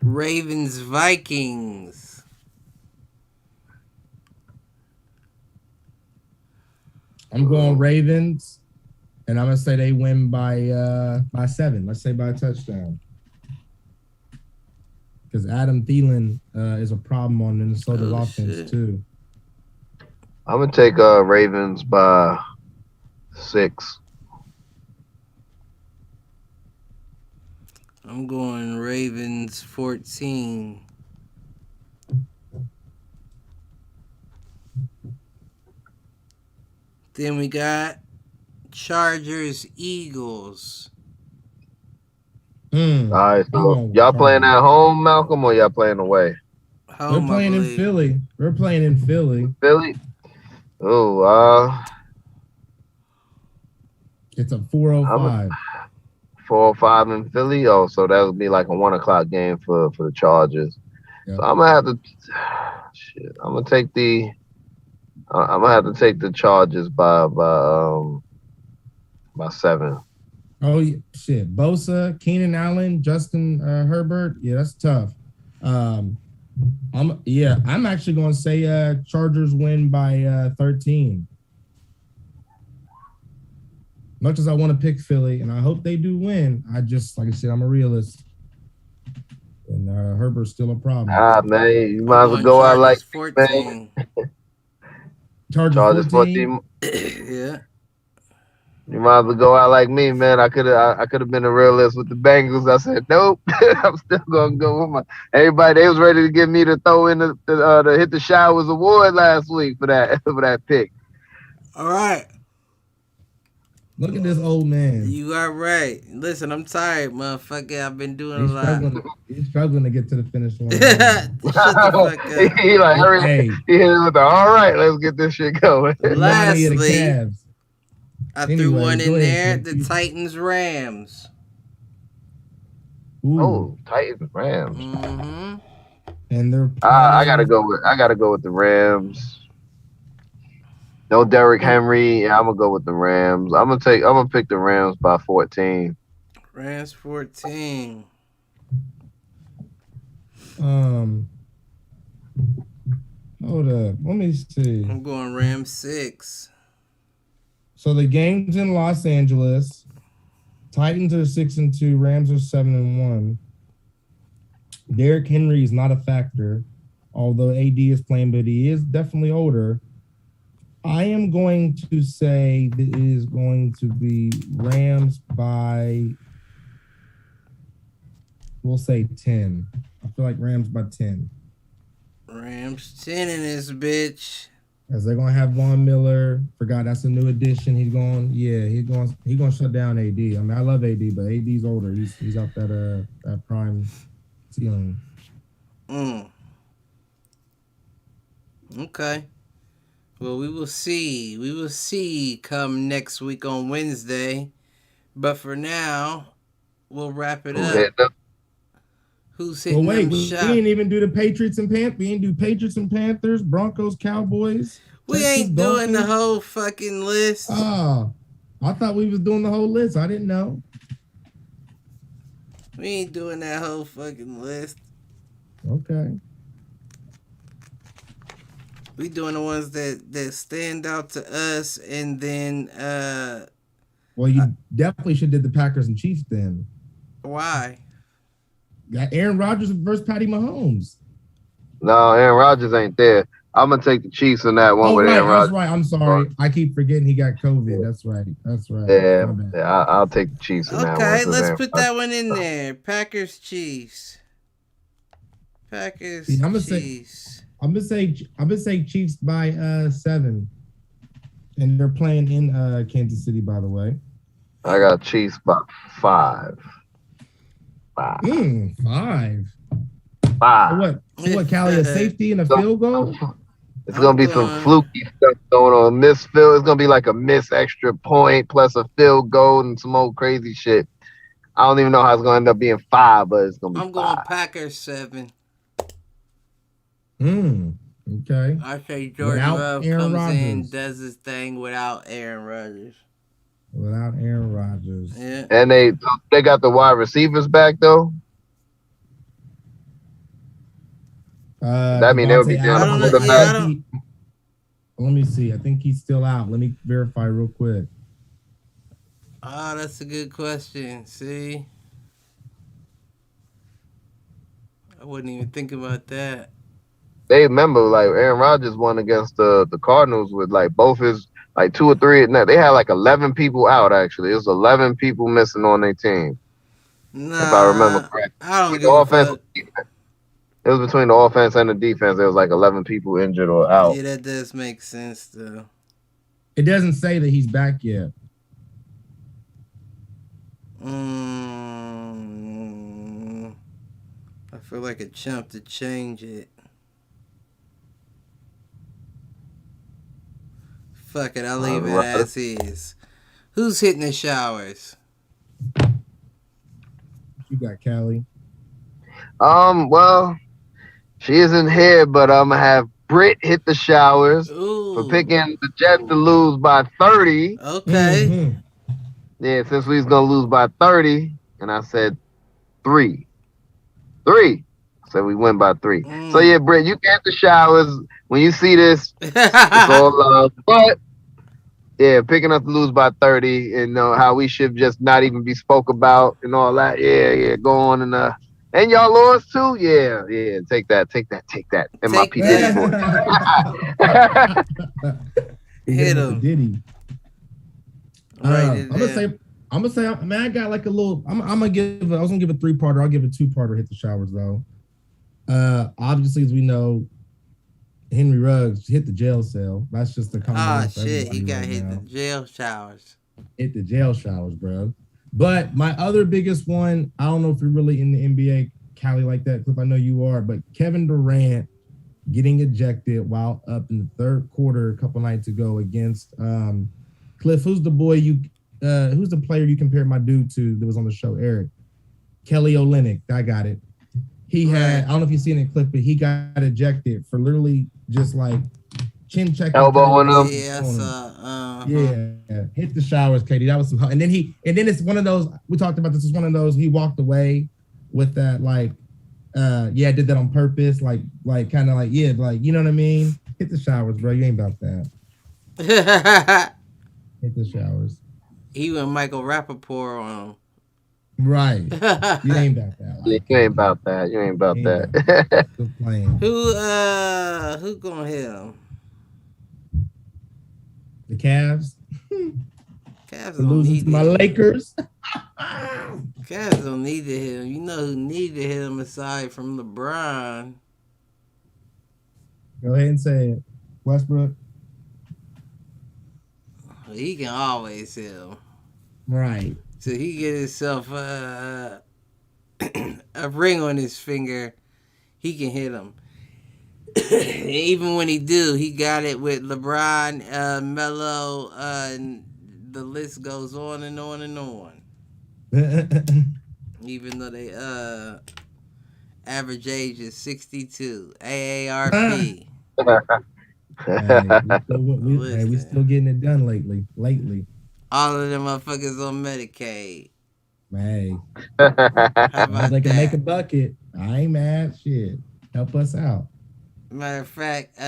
Ravens Vikings.
I'm going Ravens, and I'm gonna say they win by 7. Let's say by a touchdown. Because Adam Thielen is a problem on Minnesota's offense
shit.
too.
I'm gonna take Ravens by 6.
I'm going Ravens 14. Then we got Chargers Eagles.
All right, so y'all playing at home, Malcolm, or y'all playing away?
Home,
We're playing in Philly. We're playing in Philly.
Philly? Oh,
It's a 4:05.
4:05 in Philly. Oh, so that would be like a 1:00 game for the Chargers.
Yep.
So I'm gonna have to. Shit, I'm gonna take the. I'm gonna have to take the Chargers by 7.
Oh shit! Bosa, Keenan Allen, Justin Herbert. Yeah, that's tough. I'm actually going to say Chargers win by 13. Much as I want to pick Philly, and I hope they do win, I just, like I said, I'm a realist, and Herbert's still a problem.
Man, you might as well go out like
14.
Chargers 14.
Yeah.
You might as well go out like me, man. I could have been a realist with the Bengals. I said nope. I'm still gonna go with my everybody. They was ready to get me to throw in the hit the showers award last week for that pick.
All right.
Look at this old man.
You are right. Listen, I'm tired, motherfucker. I've been doing a lot.
He's struggling to get to the finish line.
Shut the fuck up.
He like, hurry. He hit it with the, all right, let's get this shit going.
Lastly, I threw one in there. The Titans Rams.
Oh, Titans Rams.
Mm-hmm.
And they're.
I gotta go with the Rams. No Derrick Henry. Yeah, I'm gonna go with the Rams. I'm gonna pick the Rams by 14.
Rams 14.
Hold up. Let me see.
I'm going Rams 6.
So the game's in Los Angeles. Titans are 6-2. Rams are 7-1. Derrick Henry is not a factor, although AD is playing, but he is definitely older. I am going to say that it is going to be Rams by, we'll say 10. I feel like Rams by 10.
Rams 10 in this bitch.
As they're gonna have Von Miller. Forgot that's a new addition. He's going to shut down AD. I mean, I love AD, but AD's older. He's out that prime ceiling.
Okay. Well, we will see. We will see come next week on Wednesday. But for now, we'll wrap it up. Who's hitting them shots?
We didn't even do the Patriots and Panthers. We didn't do Patriots and Panthers, Broncos, Cowboys.
We
Texas,
ain't doing the whole fucking list.
Oh, I thought we was doing the whole list. I didn't know.
We ain't doing that whole fucking list.
Okay.
We doing the ones that stand out to us, and then
well, you definitely should did the Packers and Chiefs then.
Why?
Got Aaron Rodgers versus Patty Mahomes.
No, Aaron Rodgers ain't there. I'm gonna take the Chiefs in that one with Aaron Rodgers.
That's right. I'm sorry. I keep forgetting he got COVID. That's right.
Yeah, I'll take the Chiefs in that one.
Okay, let's put that one in there. Packers, Chiefs. Packers, Chiefs.
I'm gonna say Chiefs by 7, and they're playing in Kansas City, by the way.
I got Chiefs by 5.
5.
5.
So what? Callie, a safety and a field goal?
It's gonna be some fluky stuff going on. It's gonna be like a miss extra point plus a field goal and some old crazy shit. I don't even know how it's gonna end up being 5, but it's gonna be.
I'm going Packers 7.
Okay.
I say Jordan
Without
Love
Aaron
comes
Rodgers.
in, does his thing without Aaron Rodgers.
Without Aaron Rodgers.
Yeah.
And they got the wide receivers back though. That mean they'll be
Devontae
doing
I
a
don't know.
Adams,
Yeah, I
quarterback.
don't.
let me see. I think he's still out. Let me verify real quick.
Oh, that's a good question. See, I wouldn't even think about that.
They remember like Aaron Rodgers won against the Cardinals with like both his like 2 or 3. No, they had like 11 people out actually. It was 11 people missing on their team, if I remember
Nah,
correctly.
I don't
The
give a
offense,
fuck.
it was between the offense and the defense. There was like 11 people injured or out.
Yeah, that does make sense though.
It doesn't say that he's back yet.
I feel like a chump to change it. Fuck it, I'll leave it as is. Who's hitting the showers?
You got Callie.
Well, she isn't here, but I'm gonna have Britt hit the showers
Ooh.
for picking the Jets to lose by 30.
Okay.
Mm-hmm.
Yeah, since we was gonna lose by 30, and I said 3. So we win by 3. So yeah, Britt, you get the showers when you see this. It's all love, but yeah, picking us to lose by 30, and how we should just not even be spoke about and all that. Yeah, go on and y'all lost too. Yeah, take that. And my
Take
P Diddy voice.
Hit him.
Diddy.
Write it
I'm gonna say, man, I got like a little. I was gonna give a 3-parter. I'll give a 2-parter. Hit the showers though. Obviously, as we know, Henry Ruggs hit the jail cell. That's just the common.
Shit, he got hit the jail showers.
Hit the jail showers, bro. But my other biggest one, I don't know if you're really in the NBA, Callie, like that, Cliff. I know you are, but Kevin Durant getting ejected while up in the third quarter a couple nights ago against Cliff. Who's the player you compared my dude to that was on the show, Eric? Kelly Olynyk. I got it. He had, I don't know if you've seen it, Cliff, but he got ejected for literally just like chin checking.
Elbowing him.
Yeah, hit the showers, Katie. That was some. And then it's one of those. We talked about this. It's one of those. He walked away with that, like, I did that on purpose, like kind of like, yeah, like, you know what I mean. Hit the showers, bro. You ain't about that. Hit the showers.
He went Michael Rappaport on him.
Right. You ain't about that.
Like, you ain't about that.
Good playing.
Who gonna hit him?
The Cavs.
Cavs don't
Losing
need
to my Lakers.
Cavs don't need to hit him. You know who need to hit him aside from LeBron?
Go ahead and say it. Westbrook.
He can always hit him.
Right.
So he get himself a ring on his finger, he can hit him. Even when he do, he got it with LeBron, Melo, and the list goes on and on and on. Even though they average age is 62, AARP.
We still getting it done lately.
All of them motherfuckers on Medicaid.
Hey,
how about
they can
that?
make a bucket. I ain't mad. Shit, help us out.
Matter of fact,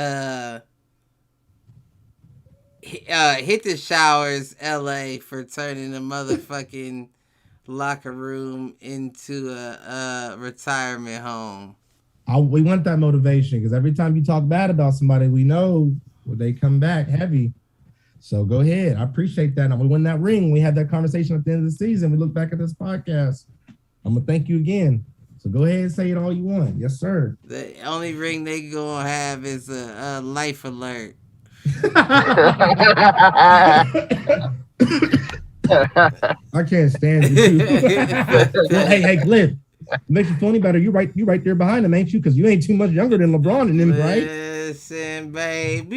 hit the showers, LA, for turning the motherfucking locker room into a retirement home.
We want that motivation because every time you talk bad about somebody, we know they come back heavy. So go ahead. I appreciate that. And we win that ring. We had that conversation at the end of the season. We look back at this podcast. I'm going to thank you again. So go ahead and say it all you want. Yes, sir.
The only ring they going to have is a life alert.
I can't stand you. Hey, Glenn. Makes you feel any better. You right there behind him, ain't you? Because you ain't too much younger than LeBron and them, right?
Madison, baby.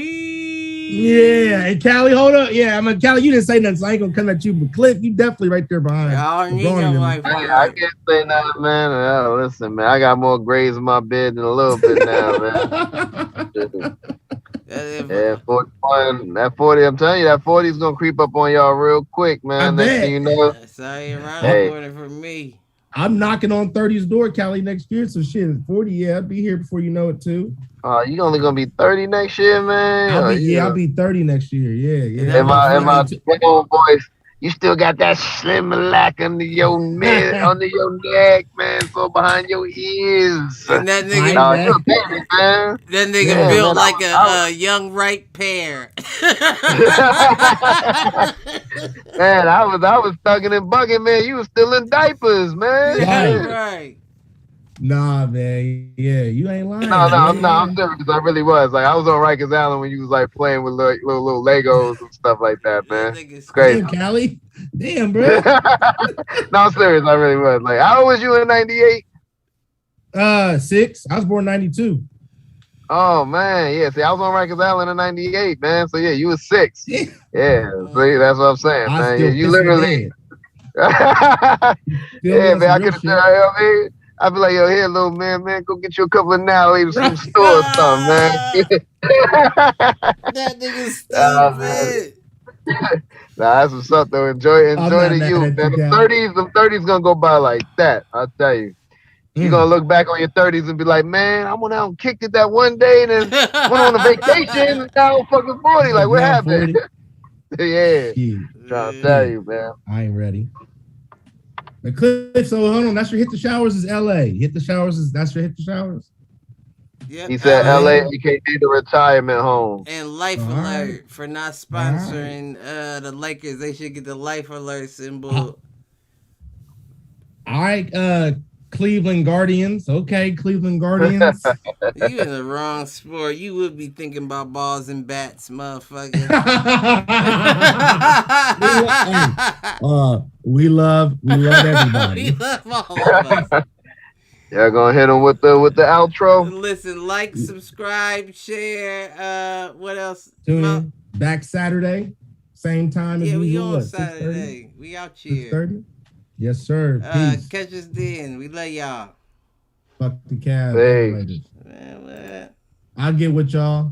Yeah, and Callie, hold up. Yeah, I mean, Callie, you didn't say nothing, so I ain't gonna come at you. But Cliff, you definitely right there behind.
Y'all need
LeBron
no
and
life.
I can't say nothing, man. Listen, man, I got more grays in my bed than a little bit now, man. Yeah, 41. That 40, I'm telling you, that 40 is gonna creep up on y'all real quick, man. Next thing you know,
That's all you around
Hey.
the corner for me.
I'm knocking on 30's door, Callie, next year. So shit, 40, yeah, I'll be here before you know it too.
you only gonna be 30 next year, man.
I'll be 30 next year. Yeah.
And my voice, you still got that slim lack under your under your neck, man, so behind your ears.
And that nigga,
you a baby, man.
That nigga
Yeah,
built
man,
like a young ripe pear.
Man, I was thugging and bugging, man. You was still in diapers, man.
Right.
Nah, man. Yeah, you ain't lying.
No, I'm serious. I really was. Like, I was on Rikers Island when you was like playing with little Legos and stuff like that, man. It's crazy.
Damn, Callie. Damn, bro.
No, I'm serious. I really was. Like, how old was you in '98?
6. I was born 92.
Oh man, yeah. See, I was on Rikers Island in '98, man. So yeah, you was 6. Yeah. See, that's what I'm saying, man. Yeah, you literally. Yeah, man. I could have said, I'd be like, yo, here, little man, go get you a couple of now, leave some store or something, man.
That nigga's stupid.
Nah, that's what's up though. Enjoy the youth, man. The 30s gonna go by like that. I'll tell you. You're gonna look back on your 30s and be like, man, I went out and kicked it that one day and then went on a vacation and now I'm fucking 40. Like, what happened? Yeah. Trying to tell you, man.
I ain't ready. But Cliff, so hold on, that's your hit the showers is LA. That's your hit the showers?
Yep.
He said LA aka the retirement home.
And Life Alert for not sponsoring the Lakers. They should get the Life Alert symbol.
All right, Cleveland Guardians. Okay, Cleveland Guardians.
You in the wrong sport. You would be thinking about balls and bats, motherfucker.
We love everybody.
We love all of us.
Y'all gonna hit him with the outro?
Listen, like, subscribe, share. What else?
Tune in. Back Saturday, same time as
we
usual.
on Saturday. We out here.
6:30? Yes, sir. Peace.
Catch us then. We love y'all.
Fuck the Cavs.
Hey.
I'll get with y'all.